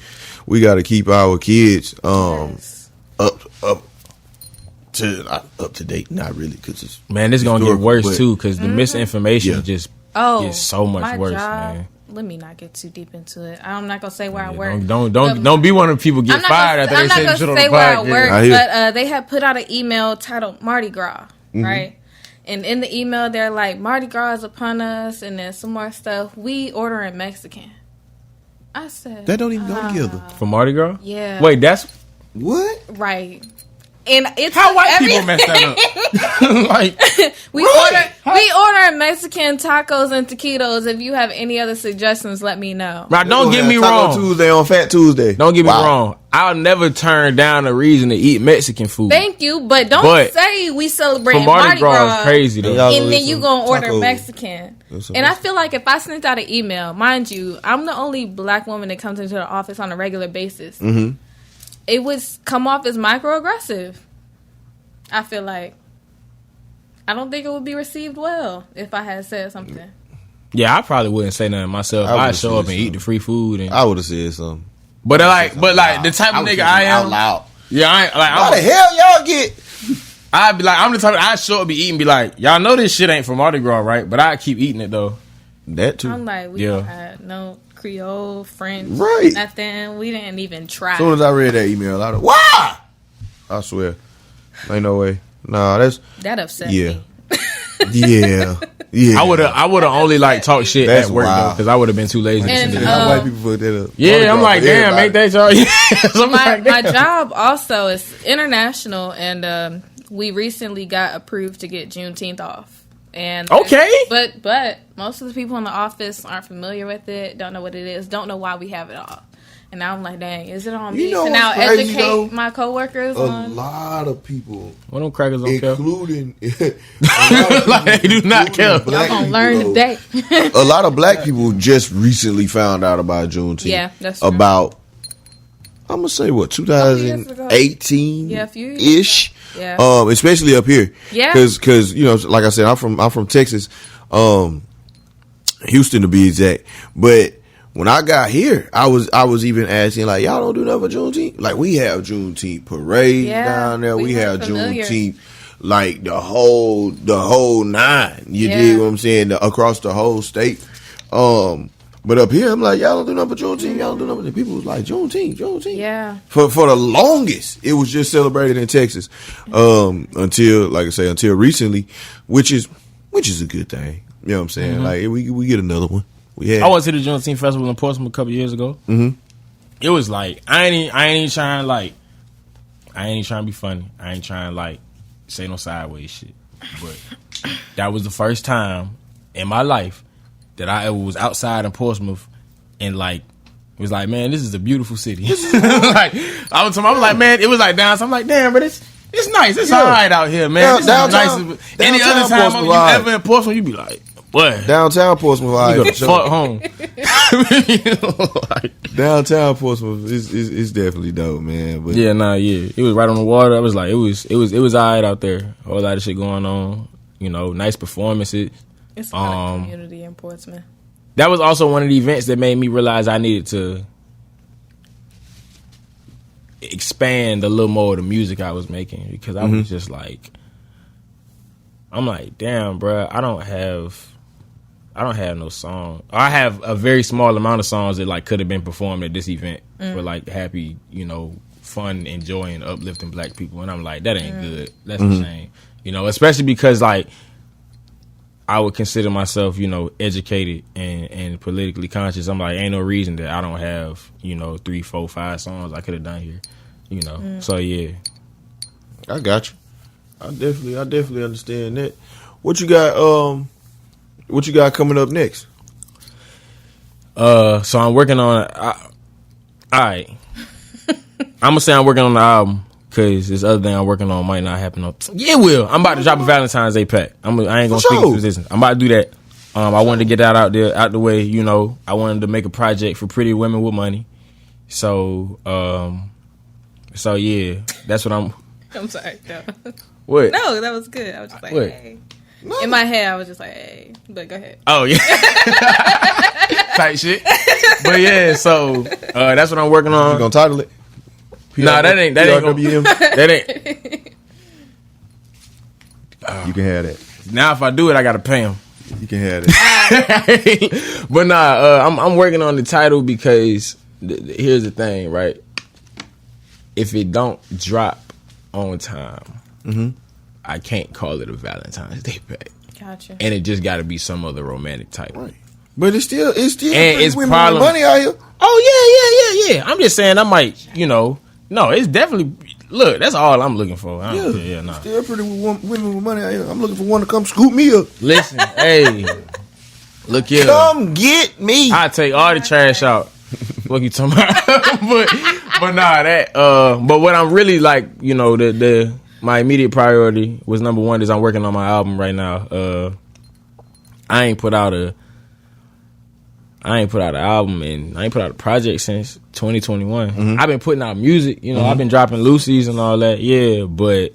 our kids Yes. up to date. Not really, because it's Man, it's gonna get worse too, because the Mm-hmm. misinformation just Oh, gets so much my worse, job, man. Let me not get too deep into it. I'm not gonna say where I Yeah, work. don't be one of the people get fired after I'm they not say gonna shit on the say where I podcast. work, I hear. but they had put out an email titled Mardi Gras, right? And in the email, they're like, Mardi Gras is upon us, and then some more stuff. We ordering Mexican. I said that don't even go together. For Mardi Gras? Yeah. Wait, that's Right. And it's how white people mess that up. Like, we ordering Mexican tacos and taquitos. If you have any other suggestions, let me know. now don't get me Taco wrong. Tuesday on Fat Tuesday. Don't get me wrong. I'll never turn down a reason to eat Mexican food. Thank you, but don't say we celebrate For Mardi Gras is crazy though. and then you gonna order tacos. Mexican. And I feel like if I sent out an email, mind you, I'm the only black woman that comes into the office on a regular basis. Mm-hmm. It would come off as microaggressive. I feel like I don't think it would be received well if I had said something. Yeah, I probably wouldn't say nothing myself. I'd show up and eat the free food. And I would have said something. But the type of nigga I am. Out loud. Yeah, I ain't like. How the hell y'all get? I'd be like, I'm the type. I show up, be eating, be like, y'all know this shit ain't from Mardi Gras, right? But I keep eating it though. That too. I'm like, we don't have no Creole, French, Right. nothing. We didn't even try. As soon as I read that email, I was why? I swear, ain't no way. Nah, That upset yeah. me. Yeah. I would have only like talked shit That's at work though, wild. because I would have been too lazy. And, to do How that. white people fuck that up? Yeah, I'm like, damn, ain't that y'all? So I'm like, My damn. job also is international, and we recently got approved to get Juneteenth off. And Okay. but most of the people in the office aren't familiar with it, don't know what it is, don't know why we have it off. And now I'm like, dang, is it on me know to what's now crazy, educate though? my coworkers A on? lot of people, One of them crackers don't care. including Like, they do not care. Y'all gonna learn today. A lot of black people just recently found out about Juneteenth. Yeah, that's true. About, I'm gonna say what, 2018 Yeah, a few years ish. ago. Yeah. Especially up here. Yeah. Because you know, like I said, I'm from Texas, Houston to be exact. But when I got here, I was even asking, like, y'all don't do nothing for Juneteenth? Like, we have Juneteenth parades down there. We have familiar. Juneteenth, like the whole nine. You dig what I'm saying? Across the whole state. But up here, I'm like, y'all don't do nothing for Juneteenth. Y'all don't do nothing. People was like, Juneteenth. Yeah. For the longest, it was just celebrated in Texas. Until, like I say, until recently, which is a good thing. You know what I'm saying? Mm-hmm. Like, we get another one. I went to the Juneteenth Festival in Portsmouth a couple years ago. Mm-hmm. It was like I ain't trying to be funny. I ain't trying to like say no sideways shit. But that was the first time in my life that I ever was outside in Portsmouth and like it was like, man, this is a beautiful city. Like I was like, man, it was like downtown. I'm like, damn, but it's nice. It's all right out here, man. This is Downtown- nice. Any downtown other time Portsmouth you vibe. ever in Portsmouth, you be like, what? Downtown Portsmouth, You go for the sure. fuck home. Like, Downtown Portsmouth is definitely dope, man. But yeah, it was right on the water. I was like, it was alright out there. A whole lot of shit going on. You know, nice performances. It's a lot of community in Portsmouth. That was also one of the events that made me realize I needed to expand a little more of the music I was making because I was just like, I'm like, damn, bro, I don't have no song. I have a very small amount of songs that like could have been performed at this event for like happy, you know, fun, enjoying, uplifting black people, and I'm like, that ain't good. That's a shame, you know, especially because like I would consider myself, you know, educated and politically conscious. I'm like, ain't no reason that I don't have, you know, 3, 4, 5 songs I could have done here, you know. So yeah, I got you. I definitely understand that. What you got? What you got coming up next? so I'm working on. All right, I'm gonna say I'm working on the album because this other thing I'm working on might not happen. Yeah, it will. I'm about to drop a Valentine's Day pack. I ain't gonna speak in position. I'm about to do that. I wanted to get that out the way. You know, I wanted to make a project for pretty women with money. So yeah, that's what I'm. I'm sorry. No. What? No, that was good. I was just like, What? hey. In my head, I was just like, hey. But go ahead. Oh yeah. type shit. But yeah, so that's what I'm working on. You gonna title it? Nah, that ain't PRWM. that ain't. You can have that. Now if I do it, I gotta pay him. You can have that. But nah, I'm working on the title because here's the thing, right? If it don't drop on time, I can't call it a Valentine's Day pack. Gotcha. And it just got to be some other romantic type. Right. But it's still and it's women problem. with money out here. Oh yeah. I'm just saying I might, no, it's definitely. Look, that's all I'm looking for. Nah. Still pretty women with money out here. I'm looking for one to come scoop me up. Listen, hey, look here. Come get me. I take all the trash out. What you talking about? but nah, that. But what I'm really like, my immediate priority was number one is I'm working on my album right now. I ain't put out an album and I ain't put out a project since 2021. I've been putting out music, I've been dropping Lucy's and all that, but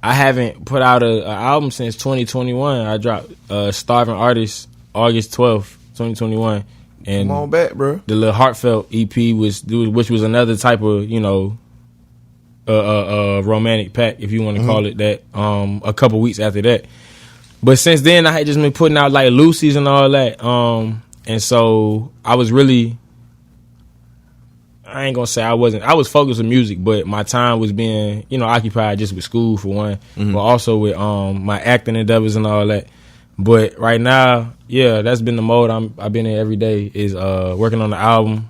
I haven't put out an album since 2021. I dropped Starving Artist August 12th, 2021. And come on back, bro. The little Heartfelt EP which was another type of, romantic pack, if you want to call it that, a couple weeks after that. But since then, I had just been putting out like Lucy's and all that. And so I was really, I ain't gonna say I was focused on music, but my time was being, occupied just with school for one, but also with my acting endeavors and all that. But right now, yeah, that's been the mode I've been in every day is working on the album.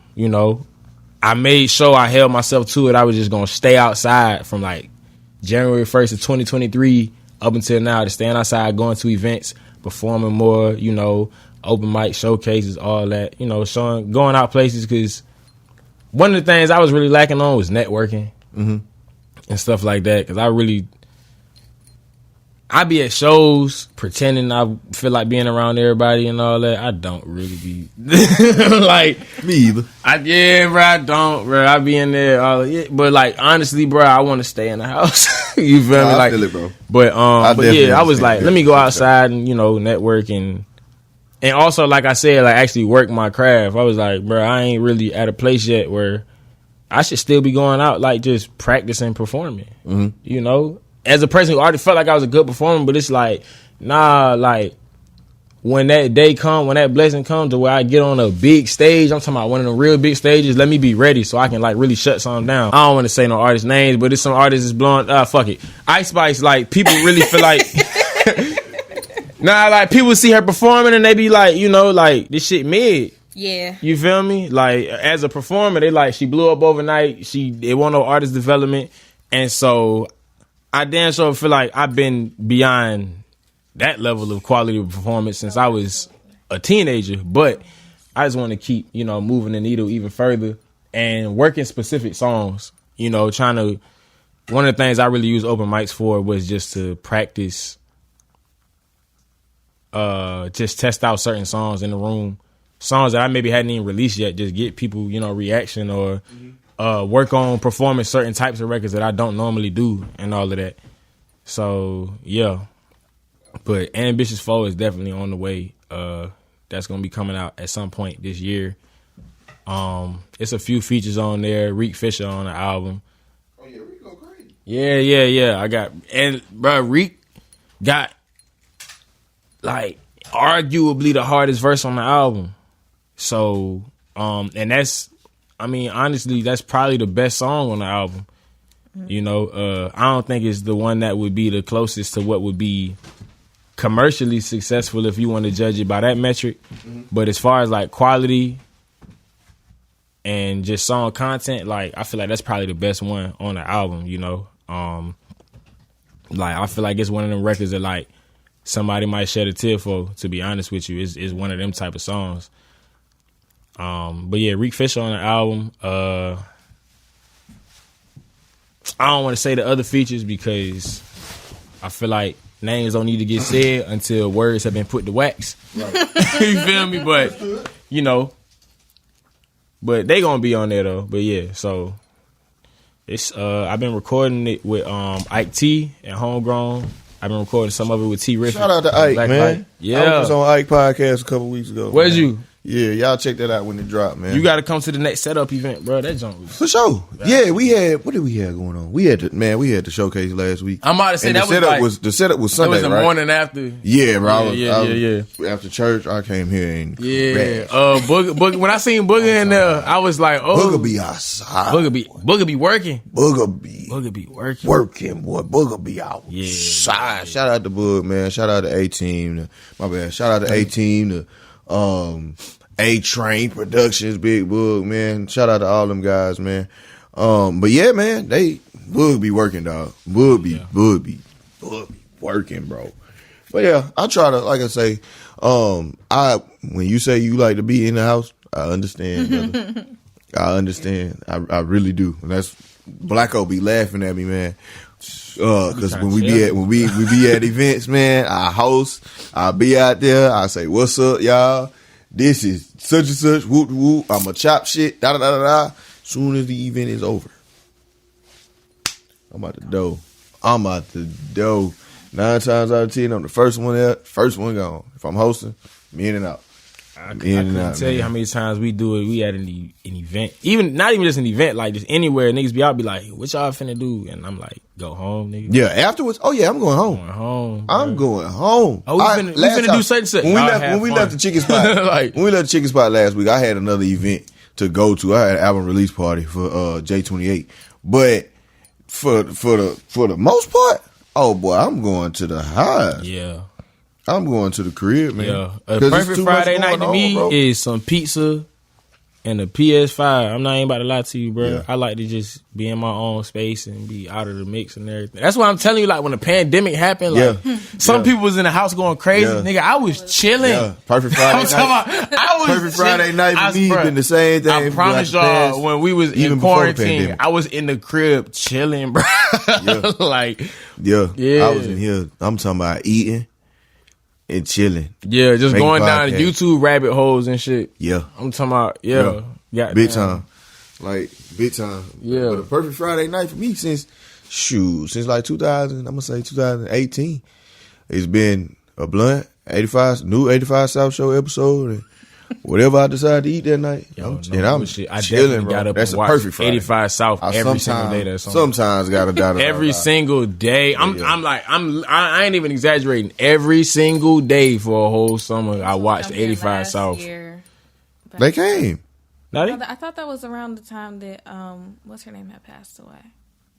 I made sure I held myself to it. I was just gonna stay outside from like January 1st of 2023 up until now, to staying outside, going to events, performing more, open mic showcases, all that, going out places, because one of the things I was really lacking on was networking and stuff like that, because I be at shows pretending I feel like being around everybody and all that. I don't really be like me either. I don't, bro. I be in there, but like honestly, bro, I want to stay in the house. You feel me? I feel it, bro. But yeah, I was like, let me go outside and network and also, like I said, like actually work my craft. I was like, bro, I ain't really at a place yet where I should still be going out, like just practicing performing. As a person who already felt like I was a good performer, but it's like, nah, like when that day come, when that blessing comes to where I get on a big stage, I'm talking about one of the real big stages, let me be ready so I can like really shut something down. I don't want to say no artist names, but it's some artists that's blowing, fuck it. Ice Spice, like people really feel like, nah, like people see her performing and they be like, like this shit mid. Yeah. You feel me? Like as a performer, they like, she blew up overnight. It wasn't no artist development. And so I damn sure feel like I've been beyond that level of quality of performance since I was a teenager. But I just want to keep, moving the needle even further and working specific songs. One of the things I really used open mics for was just to practice, just test out certain songs in the room. Songs that I maybe hadn't even released yet, just get people, reaction or work on performing certain types of records that I don't normally do and all of that. So, yeah. But Ambitious Foe is definitely on the way. That's going to be coming out at some point this year. It's a few features on there. Reek Fisher on the album. Oh, yeah, Reek go crazy. Yeah. Bro, Reek got, like, arguably the hardest verse on the album. So, and that's, honestly, that's probably the best song on the album. I don't think it's the one that would be the closest to what would be commercially successful if you want to judge it by that metric. But as far as like quality and just song content, like I feel like that's probably the best one on the album. Like I feel like it's one of them records that like somebody might shed a tear for. To be honest with you, is one of them type of songs. But yeah, Reek Fisher on the album. I don't want to say the other features because I feel like names don't need to get said until words have been put to wax. Right. You feel me? But but they gonna be on there though. But yeah, so it's I've been recording it with Ike T and Homegrown. I've been recording some of it with T. Riffin. Shout out to Ike, man. Yeah, I was on Ike podcast a couple weeks ago. Where's you? Yeah, y'all check that out when it drop, man. You got to come to the next setup event, bro. That junk was for sure. Yeah, we had. What did we have going on? We had the showcase last week. I'm about to say and that the setup was Sunday, it was the morning after. Yeah, bro. Yeah. After church, I came here and Booger. When I seen Booger in there, I was like, oh, Booger be outside. Booger be working. Booger be working. Working, boy. Booger be out. Yeah. Shout out to Boog, man. Shout out to A-Team. My bad. Shout out to A-Team. A-Train Productions, Big Boog, man. Shout out to all them guys, man. But yeah, man, Boog be working, dog. Boog be working, bro. But yeah, I try to, like I say, when you say you like to be in the house, I understand, brother. I understand. I really do. And that's Blacko be laughing at me, man. Cause when we be at events, man, I host, I'll be out there, I say, what's up, y'all? This is such and such, whoop whoop, I'ma chop shit, da da da da da. Soon as the event is over, I'm out the door. 9 times out of 10, I'm the first one there, first one gone. If I'm hosting, I'm in and out. I couldn't tell you how many times we do it. We at an event, not even just an event, like just anywhere. Niggas be out, be like, "What y'all finna do?" And I'm like, "Go home, nigga." Yeah, afterwards. Oh yeah, I'm going home. I'm going home. Oh, we finna do such. When we left the chicken spot, when we left the chicken spot last week, I had another event to go to. I had an album release party for J28, but for the most part, oh boy, I'm going to the highs. Yeah. I'm going to the crib, man. Yeah, a perfect Friday night to me is some pizza and a PS5. I'm not even about to lie to you, bro. Yeah. I like to just be in my own space and be out of the mix and everything. That's why I'm telling you, like when the pandemic happened, like some people was in the house going crazy. Yeah. Nigga, I was chilling. Yeah. Perfect Friday night. Perfect Friday night for me been the same thing. I promise y'all, when we was in quarantine, I was in the crib chilling, bro. Yeah. I was in here. I'm talking about eating and chilling. Yeah, just going down YouTube rabbit holes and shit. Yeah. I'm talking about, big time. Like, big time. Yeah. But a perfect Friday night for me since like 2018. It's been a blunt, 85 South Show episode, and whatever I decide to eat that night. I'm chilling, bro. That's a perfect Friday. 85 South every single day. Sometimes gotta die. Every single day. I ain't even exaggerating. Every single day for a whole summer, I watched 85 South. They came. I thought that was around the time that what's her name had passed away.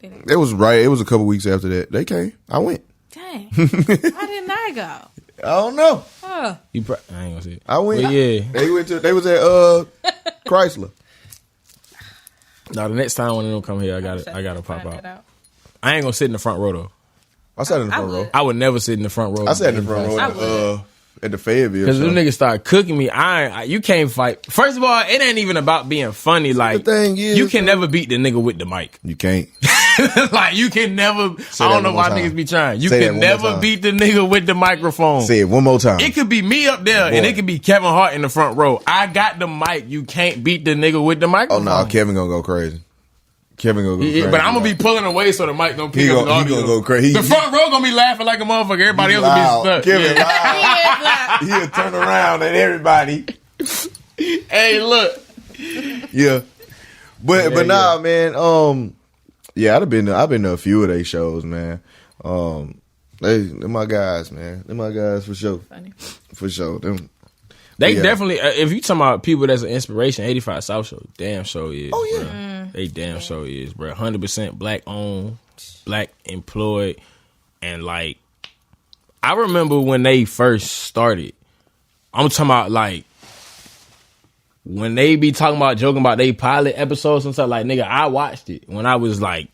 It was right. It was a couple weeks after that. They came. I went. Dang. Why didn't I go? I don't know. Huh. I ain't gonna say it. I went. But yeah. They was at Chrysler. Now the next time when they don't come here, I gotta pop out. I ain't gonna sit in the front row though. I sat in the front row. I would never sit in the front row. I sat in the front row at the Fayetteville. Because them niggas start cooking me. You can't fight. First of all, it ain't even about being funny. Like, the thing is, you can never beat the nigga with the mic. You can't. Like, you can never. I don't know why niggas be trying. You can never beat the nigga with the microphone. Say it one more time. It could be me up there, and it could be Kevin Hart in the front row. I got the mic. You can't beat the nigga with the microphone. Oh no, Kevin gonna go crazy. But I'm gonna be pulling away so the mic don't pick up the audio. He gonna go crazy. The front row gonna be laughing like a motherfucker. Everybody else will be stuck. Kevin loud. He'll turn around at everybody. Hey, look. Yeah. But nah, man. I've been to a few of their shows, man. They're my guys, man. They're my guys for sure. Funny. For sure. They definitely, if you talking about people that's an inspiration, 85 South Show, damn show is. Oh, yeah. Bro. They damn show is, bro. 100% black owned, black employed. And like, I remember when they first started, I'm talking about like, when they be talking about, joking about they pilot episodes and stuff, like, nigga, I watched it when I was like,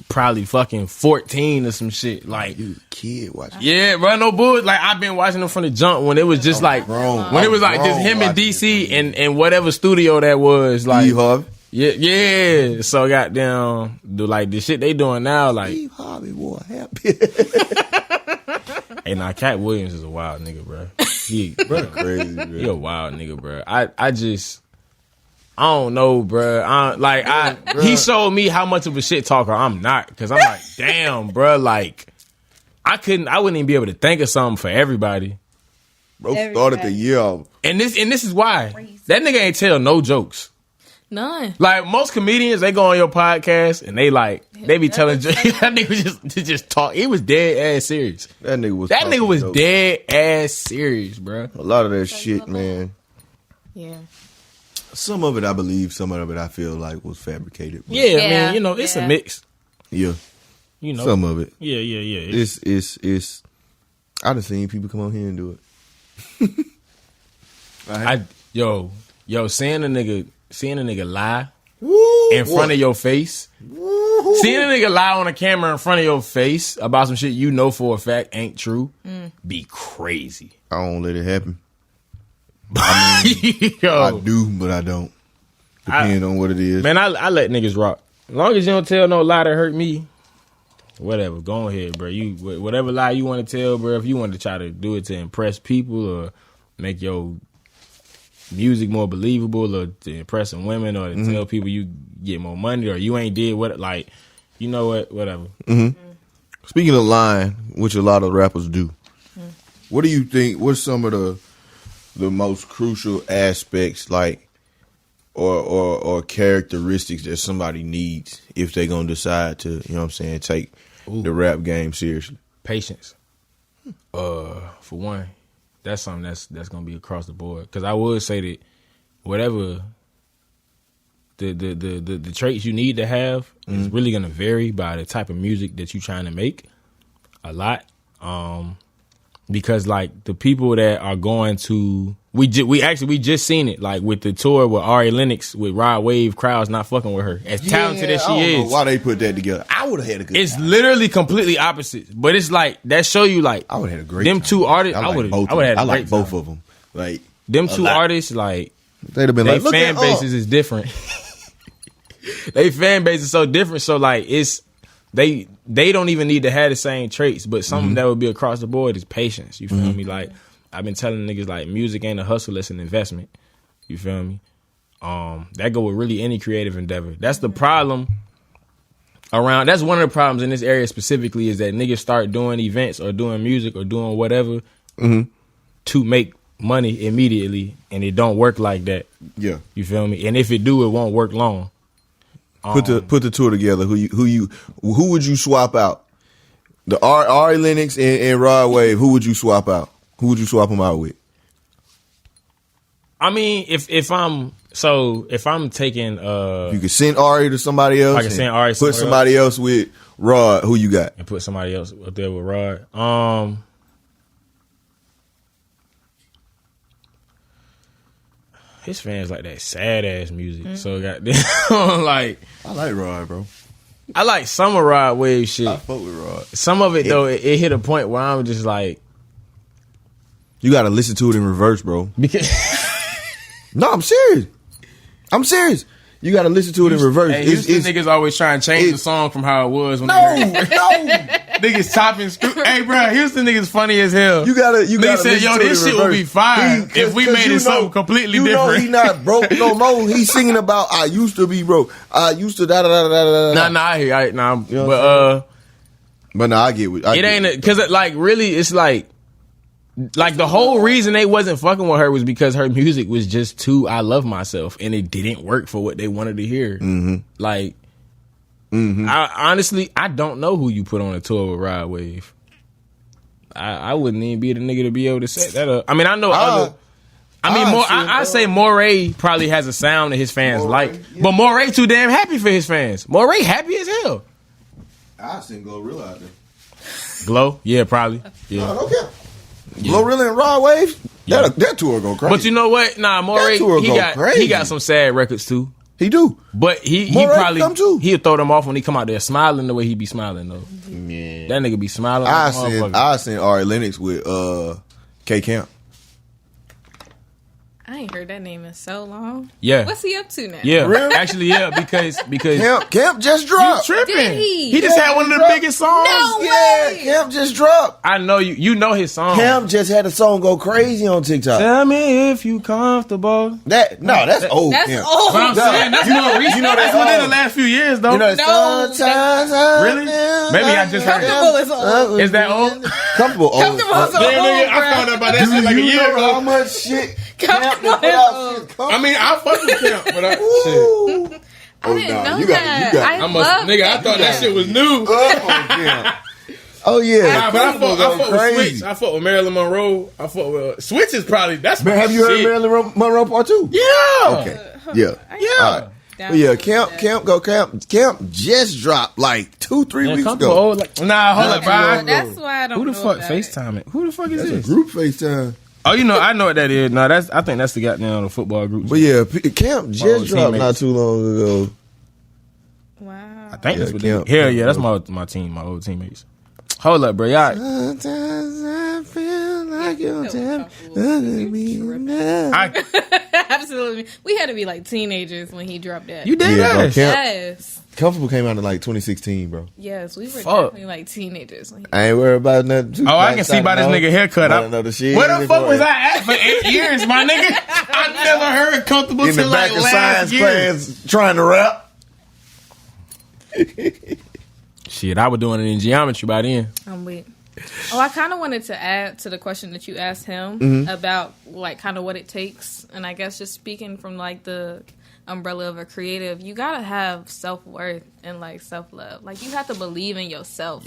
probably fucking 14 or some shit. Like, you kid watching. Yeah, bro, no bull. Like, I've been watching them from the jump when it was just like, when it was like just him and DC and whatever studio that was. Like, Steve Harvey. Yeah. So goddamn, the shit they doing now, like Steve Harvey, boy, happy. Hey, nah, Cat Williams is a wild nigga, bro. He crazy, bro. He a wild nigga, bro. I don't know, bro. He showed me how much of a shit talker I'm not, because I'm like, damn, bro. Like, I wouldn't even be able to think of something for everybody. Bro started the year off. And this is why. That nigga ain't tell no jokes. None. Like most comedians, they go on your podcast and they be telling jokes. That nigga just talk. He was dead ass serious. That nigga was dead ass serious, bro. A lot of that shit, man. Yeah. Some of it I believe, some of it I feel like was fabricated. Yeah, I mean, it's a mix. Yeah. Some of it. Yeah. It's I done seen people come on here and do it. Seeing a nigga lie in front of your face. Seeing a nigga lie on a camera in front of your face about some shit you know for a fact ain't true, be crazy. I don't let it happen. I mean, I do, but I don't. Depending on what it is. Man, I let niggas rock. As long as you don't tell no lie that hurt me, whatever. Go ahead, bro. You whatever lie you want to tell, bro. If you want to try to do it to impress people or make your music more believable or to impress some women or to tell people you get more money or you ain't did what, like, you know what, whatever. Speaking of lying, which a lot of rappers do, what do you think, what's some of the most crucial aspects, like, or characteristics that somebody needs if they gonna decide to, you know what I'm saying, take the rap game seriously? Patience. For one. That's something that's gonna be across the board. Because I would say that whatever the traits you need to have is really gonna vary by the type of music that you're trying to make a lot. Because like the people that are going to we just seen it like with the tour with Ari Lennox with Rod Wave crowds not fucking with her as talented as she I don't is. know why they put that together? I would have had a good time. It's literally completely opposite, but it's like that show you like I would have had a great them time. two artists. I would have had. I like both of them. Like them two artists, like they'd have been like, look fan bases is different. They fan base is so different. So like it's they don't even need to have the same traits, but something that would be across the board is patience. You feel me? Like I've been telling niggas like music ain't a hustle, it's an investment. You feel me? That go with really any creative endeavor. That's the problem around. That's one of the problems in this area specifically is that niggas start doing events or doing music or doing whatever to make money immediately, and it don't work like that. Yeah, you feel me? And if it do, it won't work long. Put the tour together. Who would you swap out? The Ari Lennox and Rod Wave. Who would you swap out? Who would you swap them out with? I mean, if I'm taking you could send Ari to somebody else. I can send Ari. Put somebody else with Rod. Who you got? And put somebody else up there with Rod. His fans like that sad ass music. So goddamn, like I like Rod, bro. I like some of Rod Wave shit. I fuck with Rod. Some of it though, it hit a point where I'm just like, you got to listen to it in reverse, bro. Because no, I'm serious. You got to listen to it in reverse. Hey, niggas always try and change the song from how it was when niggas chopping screw. Hey, bro, Houston niggas funny as hell. You gotta niggas said, yo, this shit would be fine if we made it something completely different. Know he not broke no more. He's singing about I used to be broke. I used to da da da da da. Nah, I hear, nah. You know but I get what it ain't because like really it's like the whole reason they wasn't fucking with her was because her music was just too I love myself and it didn't work for what they wanted to hear. Like I honestly don't know who you put on a tour with Rod Wave. I wouldn't even be the nigga to be able to set that up. I mean I know other I say Moray probably has a sound that his fans like, but Moray too damn happy for his fans. Moray happy as hell. I seen Glorilla out there. Glow? Yeah, probably. Yeah. No, okay. Yeah. Glorilla and Rod Wave? Yeah. That tour go crazy. But you know what? Nah, Moray, he got some sad records too. He do. But he probably he'll throw them off when he come out there smiling the way he be smiling though. Yeah. That nigga be smiling. I seen Ari Lennox with K Camp. I ain't heard that name in so long. Yeah. What's he up to now? Yeah. Really? Actually, yeah, because Camp just dropped. You tripping. Did he? He just had one of the biggest songs. No way. Camp just dropped. I know you know his song. Camp just had a song go crazy on TikTok. Tell me if you comfortable. That's old. That's Camp. old. But I'm saying that's more recent. That's within the last few years though. Really? Maybe I just heard it. Is that old? Comfortable old. Comfortable fuck. so Damn, nigga, old, I bruh. found out about that shit like a year know how ago. much shit Camp Camp done put out since Comfortable? I mean, I fuck with Camp, but shit. Ooh. I didn't nah, know you that. got I must, love nigga, I that. thought that shit was new. Oh yeah, Nah, but I Comfortable fuck go with crazy. Switch. I fuck with Marilyn Monroe. I fuck with Switch is probably that's. Man, have you heard shit. Marilyn Monroe Part 2? Yeah. Okay. Yeah. Yeah. All right. Down But yeah, with that. Camp just dropped like 2-3 weeks Comfortable ago. old, like, Nah, hold up, bro. That's why I don't who the know fuck about it. FaceTime it? Who the fuck is That's a this? group FaceTime. Oh, you know, I know what that is. No, I think that's the goddamn football group. But yeah, Camp just old dropped teammates. not too long ago. Wow. I think that's what they Camp. Hell yeah, that's my team, my old teammates. Hold up, bro. Y'all, Sometimes I feel like you're Absolutely. We had to be like teenagers when he dropped that. you did Yeah, bro, that. Camp. Yes. Comfortable came out in like 2016, bro. Yes, we were Fuck. definitely like teenagers when he I ain't worried about nothing. Oh, I can see by this nigga haircut. I don't know the shit. Where the fuck was I at for 8 years, my nigga? I never heard Comfortable in the till back like of last science year. class trying to rap? Shit, I was doing it in geometry by then. I'm weak. Oh, I kind of wanted to add to the question that you asked him Mm-hmm. about like kind of what it takes, and I guess just speaking from like the umbrella of a creative, you gotta have self-worth and like self-love. Like you have to believe in yourself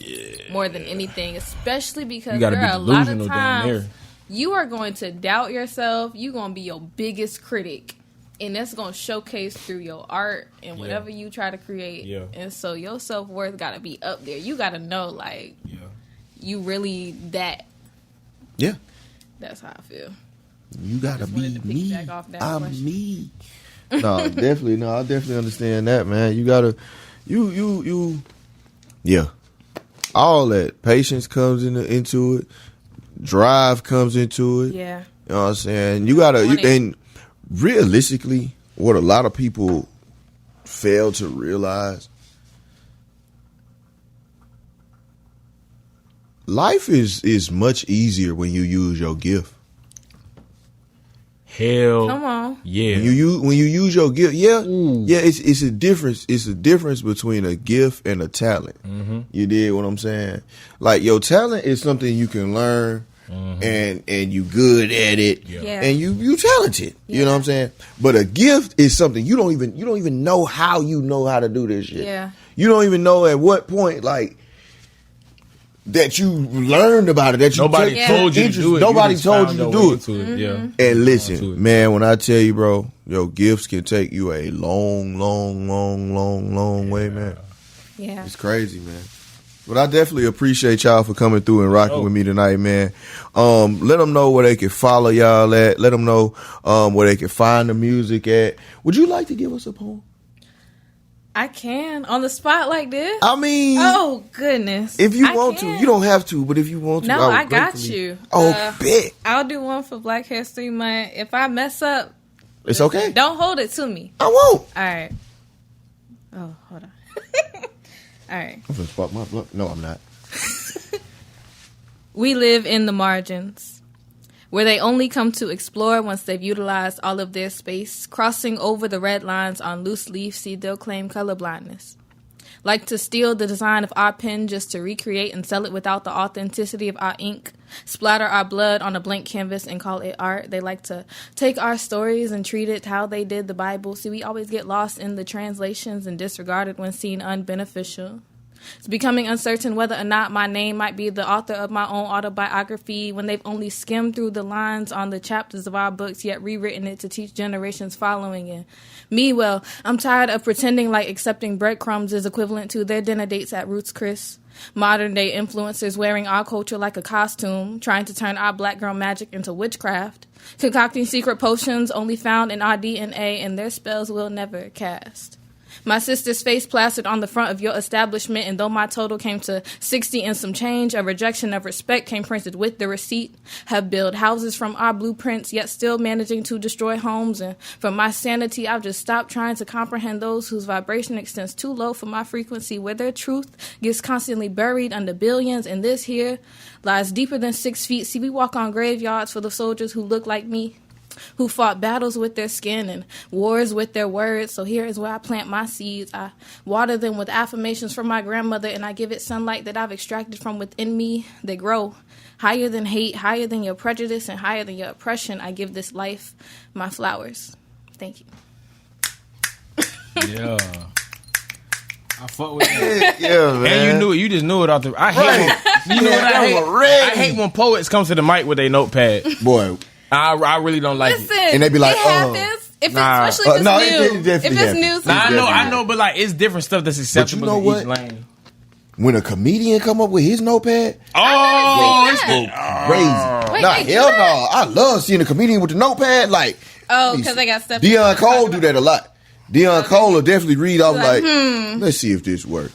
more than anything, especially because You gotta there be are a lot of delusional down times there. you are going to doubt yourself. You're gonna be your biggest critic. And that's going to showcase through your art and whatever you try to create. Yeah. And so your self-worth got to be up there. You got to know, like, you really that. Yeah. That's how I feel. You gotta Just be wanted to me. piggyback off that I'm question. me. No, definitely. No, I definitely understand that, man. You gotta, you. Yeah. All that patience comes into it. Drive comes into it. Yeah. You know what I'm saying? You gotta, and realistically, what a lot of people fail to realize, life is much easier when you use your gift. Hell, Come on. yeah. When you use your gift, it's a difference. It's a difference between a gift and a talent. Mm-hmm. You did what I'm saying? Like your talent is something you can learn, and you good at it, Yeah. and you talented. You know what I'm saying? But a gift is something you don't even know how you know how to do this shit. Yeah. You don't even know at what point like that you learned about it. That you Nobody take told you to interest- do it. Nobody just told found you to your do way it. to it. Yeah. And To listen, it. man, when I tell you, bro, your gifts can take you a long way, man. Yeah. It's crazy, man. But I definitely appreciate y'all for coming through and rocking with me tonight, man. Let them know where they can follow y'all at. Let them know where they can find the music at. Would you like to give us a poem? I can. On the spot like this? I mean, Oh, goodness. if you I want can. to, you don't have to. But if you want to, No, would I got gratefully- you. Oh, bet. I'll do one for Black History Month. If I mess up, It's okay. don't hold it to me. I won't. All right. Oh, hold on. All right. I'm gonna spark my blunt. No, I'm not. We live in the margins, where they only come to explore once they've utilized all of their space, crossing over the red lines on loose leaf seed they'll claim colorblindness. Like to steal the design of our pen just to recreate and sell it without the authenticity of our ink, splatter our blood on a blank canvas and call it art. They like to take our stories and treat it how they did the Bible. See, we always get lost in the translations and disregarded when seen unbeneficial. It's becoming uncertain whether or not my name might be the author of my own autobiography when they've only skimmed through the lines on the chapters of our books, yet rewritten it to teach generations following it. Me, well, I'm tired of pretending like accepting breadcrumbs is equivalent to their dinner dates at Ruth's Chris. Modern day influencers wearing our culture like a costume, trying to turn our black girl magic into witchcraft, concocting secret potions only found in our DNA, and their spells will never cast. My sister's face plastered on the front of your establishment, and though my total came to 60 and some change, a rejection of respect came printed with the receipt. Have built houses from our blueprints, yet still managing to destroy homes. And from my sanity, I've just stopped trying to comprehend those whose vibration extends too low for my frequency, where their truth gets constantly buried under billions, and this here lies deeper than 6 feet. See, we walk on graveyards for the soldiers who look like me. who fought battles with their skin and wars with their words. So here is where I plant my seeds. I water them with affirmations from my grandmother, and I give it sunlight that I've extracted from within me. They grow higher than hate, higher than your prejudice, and higher than your oppression. I give this life my flowers. Thank you. Yeah. I fuck with that. Yeah, man. And you knew it. You just knew it off the. I hate when, you know what I hate? I hate when poets come to the mic with their notepad. Boy, I really don't like Listen, it. And they be like, it happens. If nah. it's, especially if it's No, new. it definitely If it's new, happens. I know, but like it's different stuff that's acceptable know in what? each lane. when a comedian come up with his notepad, Oh, it's go crazy. Wait, Nah, wait, hell do no. I love seeing a comedian with the notepad. Like, Oh, because they got stuff. Deion Cole do that a lot. Deion Cole will definitely read off like, let's see if this works.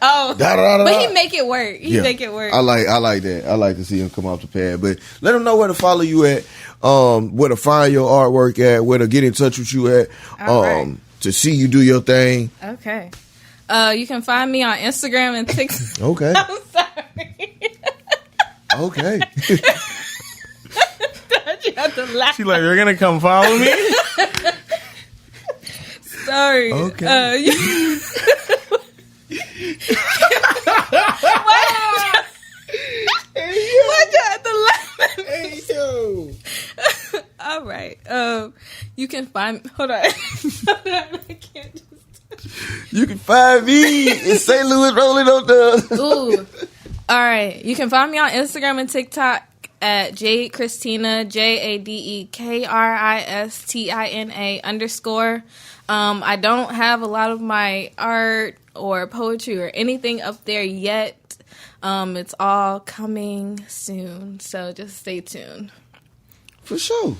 Oh, Da, da, da, da, but da. he make it work. He make it work. I like that. I like to see him come off the pad. But let them know where to follow you at, where to find your artwork at, where to get in touch with you at, All to see you do your thing. Okay. You can find me on Instagram and TikTok. Okay. I'm sorry. Okay. You have to laugh. She like, you're gonna come follow me? Sorry. Okay. Why'd you have to laugh at me? Hey, yo. All right. You can find. Hold on. I can't just. You can find me in St. Louis rolling on the. Ooh. All right. You can find me on Instagram and TikTok at Jade Christina, JADEKRISTINA_. I don't have a lot of my art or poetry or anything up there yet. It's all coming soon, so just stay tuned. For sure.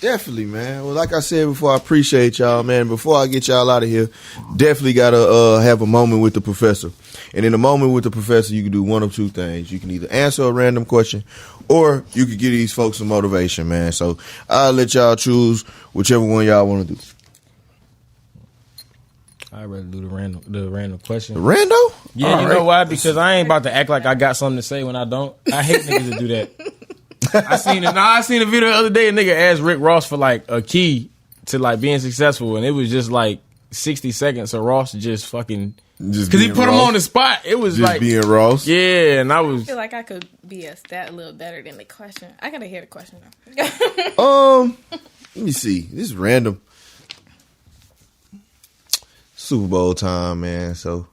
Definitely, man. Well, like I said before, I appreciate y'all, man. Before I get y'all out of here, definitely got to have a moment with the professor. And in a moment with the professor, you can do one of two things. You can either answer a random question or you can give these folks some motivation, man. So I'll let y'all choose whichever one y'all want to do. I'd rather do the random question. The rando? Yeah, All you right. know why? Because I ain't about to act like I got something to say when I don't. I hate niggas that do that. I seen a video the other day. A nigga asked Rick Ross for like a key to like being successful, and it was just like 60 seconds. So Ross just fucking because he put him on the spot. It was Just like being Ross. yeah, and I I was feel like I could be a little better than the question. I gotta hear the question Let me see. This is random. Super Bowl time, man. So,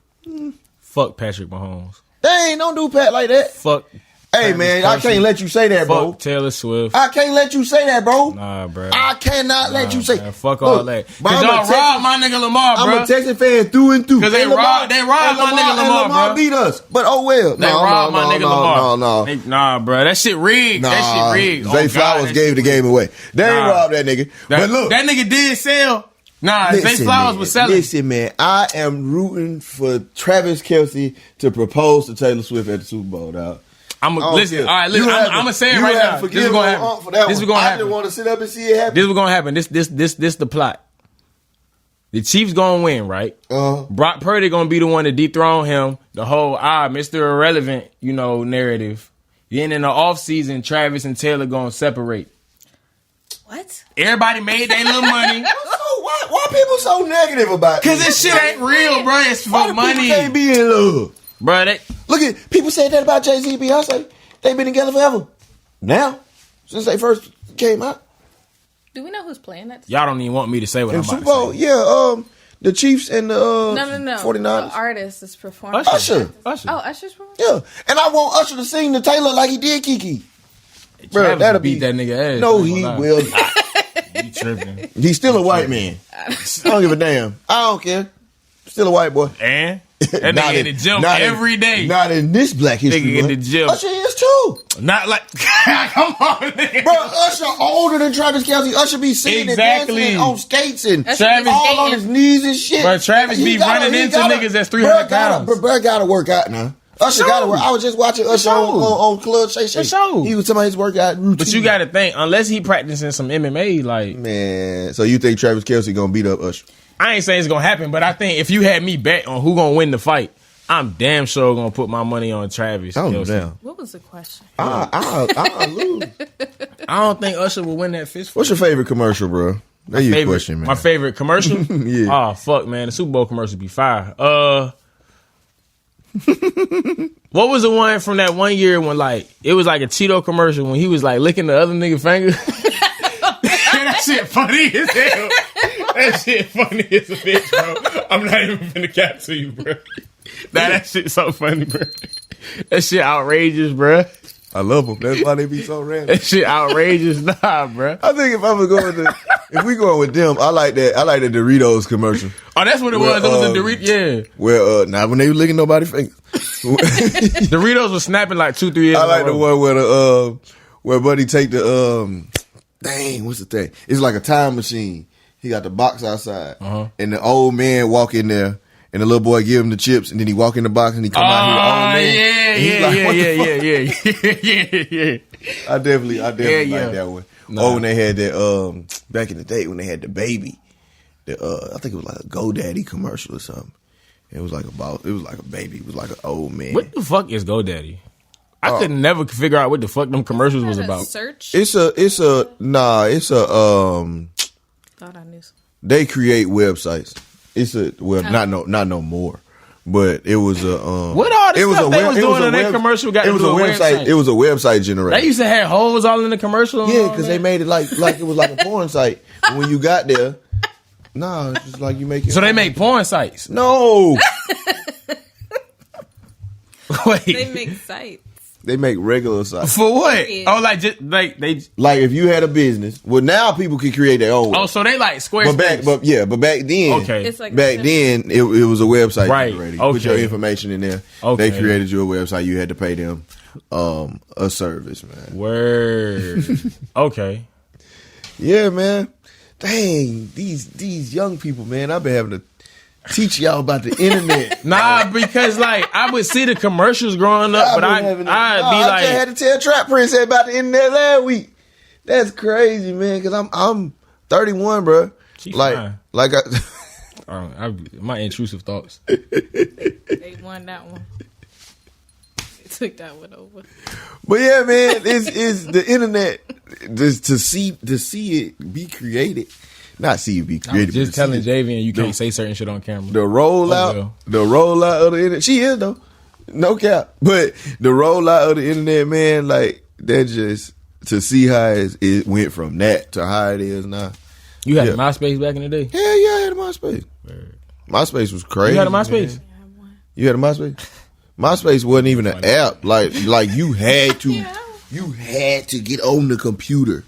fuck Patrick Mahomes. dang, don't do Pat like that. Fuck. Hey, man, I can't let you say that, bro. Fuck Taylor Swift. I can't let you say that, bro. Nah, bro. I cannot let you say. Man, fuck all that. but Cause I'm a y'all Texas- robbed my nigga Lamar, bro. I'm a Texas fan through and through. 'Cause they And robbed my nigga Lamar, Lamar bro. beat us. But oh well. They robbed my nigga Lamar. No. Nah, bro. That shit rigged. That shit rigged. Zay Oh, God, Flowers that gave shit the game away. They ain't Nah. robbed that nigga. But look. that nigga did sell. Nah, Zay Flowers man, was selling. Listen, man, I am rooting for Travis Kelce to propose to Taylor Swift at the Super Bowl, dog. Listen. All right, listen. I'm gonna say it right now. This is gonna happen. This is gonna I happen. just want to sit up and see it happen. This is gonna happen. This the plot. The Chiefs gonna win, right? Brock Purdy gonna be the one to dethrone him. The whole Mr. Irrelevant, narrative. Then in the offseason, Travis and Taylor gonna separate. What? Everybody made their little money. So why people so negative about Cause this shit ain't real, bro. It's Why for do people money. can't be in love? Bro, Look at people said that about Jay-Z and Beyonce. They've been together forever. Now, since they first came out. Do we know who's playing that? y'all don't even want me to say what In I'm Super about Bowl, to say. yeah, the Chiefs and the No. 49ers. The artist is performing. Usher. Oh, Usher's performing? Yeah, and I want Usher to sing to Taylor like he did Kiki. Bro, Travis that'll beat be that nigga ass. No, I ain't he gonna lie. will not. You tripping. He's still a white man. I don't give a damn. I don't care. Still a white boy. And that Not nigga in the gym every day. Not in this Black History Nigga in Month. the gym. Usher is too. Not like come on, nigga. Bro, Usher older than Travis Kelce. Usher be singing Exactly. and dancing and on skates and Travis all on his knees and shit. Bro, Travis be running into niggas that's 300 pounds. Bro, gotta work out now. Usher gotta work. I was just watching Usher on Club Shay Shay. For sure. He was talking about his workout routine. But you got to think, unless he practicing some MMA, like Man, so you think Travis Kelce gonna beat up Usher? I ain't saying it's gonna happen, but I think if you had me bet on who gonna win the fight, I'm damn sure gonna put my money on Travis. Oh, Kelce. damn. What was the question? I lose. I don't think Usher will win that fist fight. What's your favorite commercial, bro? That's your question, man. My favorite commercial? Yeah. Oh, fuck, man. The Super Bowl commercial be fire. What was the one from that one year when, like, it was like a Cheeto commercial when he was, like, licking the other nigga finger? That shit funny as hell. That shit funny as a bitch, bro. I'm not even finna cap to you, bro. That shit so funny, bro. That shit outrageous, bro. I love them. That's why they be so random. That shit outrageous, nah, bro. I think if we going with them, I like that. I like the Doritos commercial. Oh, that's what it was. It was a Dorito. Yeah. Well, not when they were licking nobody's fingers. Doritos was snapping like 2-3 years. I like the one where Buddy take the dang, what's the thing? It's like a time machine. He got the box outside, and the old man walk in there, and the little boy give him the chips, and then he walk in the box, and he come out here, the old man. Yeah. I definitely like that one. Nah. Oh, when they had that back in the day when they had the baby, I think it was like a GoDaddy commercial or something. It was like a baby. It was like an old man. What the fuck is GoDaddy? I could never figure out what the fuck them commercials was about. Search. It's a Thought I knew. They create websites. Not no more. But it was a what all the stuff they was doing in that commercial got to do a website. It was a website generator. They used to have holes all in the commercial. Yeah, because they made it like it was like a porn site. And when you got there, it's just like you make it. So they make porn sites. No. Wait. They make sites. They make regular sites. For what? Yeah. Oh, like just like they like if you had a business. Well, now people can create their own. Oh, so they like Squarespace. But back then, okay. It's like back then it was a website right. generator. You Okay. put your information in there. Okay. They created you a website. You had to pay them a service, man. Word. Okay. Yeah, man. Dang, these young people, man. I've been having to teach y'all about the internet. Nah, because like I would see the commercials growing up, but I'd be like, I just had to tell Trap Prince about the internet last week. That's crazy, man. Because I'm 31, bro. She's like fine. like my intrusive thoughts. They won that one. They took that one over. But yeah, man, it's the internet. Just to see it be created. Not see it be I created. was just telling Javian you can't say certain shit on camera. The rollout of the internet. She is though, no cap. But the rollout of the internet, man, like that just to see how it went from that to how it is now. You had a MySpace back in the day? Hell yeah, I had a MySpace. MySpace was crazy. You had a MySpace? Man. You had a MySpace? MySpace wasn't even an app. Like you had to. Yeah. You had to get on the computer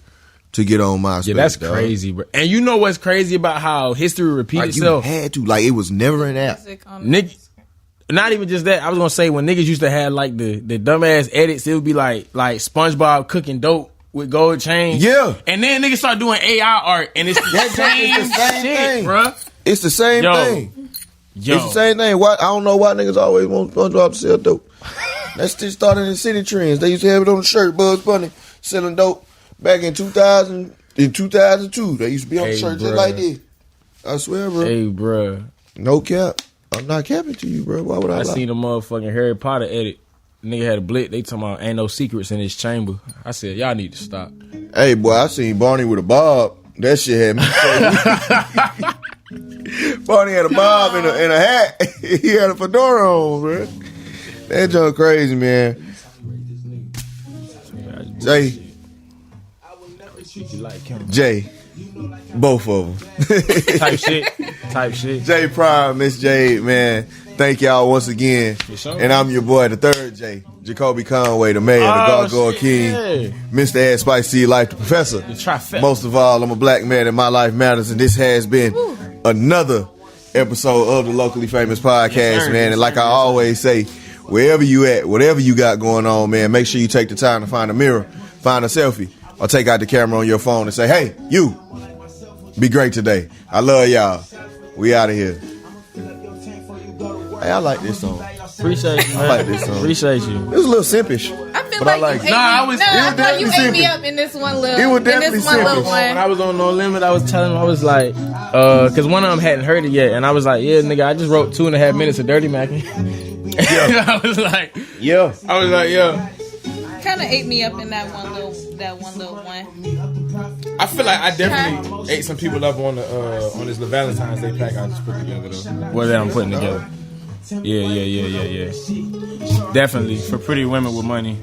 to get on MySpace. Yeah, that's crazy, bro. And you know what's crazy about how history repeats itself? You had to. Like, it was never an app. Not even just that. I was going to say, when niggas used to have, like, the dumbass edits, it would be like SpongeBob cooking dope with gold chains. Yeah. And then niggas start doing AI art, and it's the same shit, thing, bro. It's the same thing. Yo. It's the same thing. I don't know why niggas always want SpongeBob to sell dope. That's just started in City Trends. They used to have it on the shirt. Bugs Bunny selling dope back in 2000, in 2002. They used to be on the shirt just like this. I swear, bro. Hey, bro. No cap. I'm not capping to you, bro. Why would I lie? Seen a motherfucking Harry Potter edit. Nigga had a blick. They talking about ain't no secrets in his chamber. I said, y'all need to stop. Hey, boy, I seen Barney with a bob. That shit had me. Barney had a bob and a hat. He had a fedora on, bro. That junk crazy, man. Jay. Both of them. Type shit. Jay Prime, Miss Jade, man. Thank y'all once again. And I'm your boy, the third Jay. Jacolby Conway, the mayor, the Gargoyle King. Yeah. Mr. Add Spice to Your Life, the professor. The trifecta. Most of all, I'm a black man and my life matters. And this has been another episode of the Locally Famous Podcast, man. And like I always say, wherever you at, whatever you got going on, man, make sure you take the time to find a mirror, find a selfie, or take out the camera on your phone and say, hey, you, be great today. I love y'all. We out of here. Hey, I like this song. Appreciate you, man. I like this song. Appreciate you. It was a little simpish. I feel but like I like you I thought you ate me up in this one little. It was definitely in this one little one. When I was on No Limit, I was telling him, I was like, because one of them hadn't heard it yet, and I was like, yeah, nigga, I just wrote 2.5 minutes of Dirty Mackin'. I was like, Yeah. I was like, yo. Kind of ate me up in that one little one. I feel like I definitely ate some people up on this Valentine's Day pack I just put together though. what that I'm putting together. Yeah. Definitely for pretty women with money.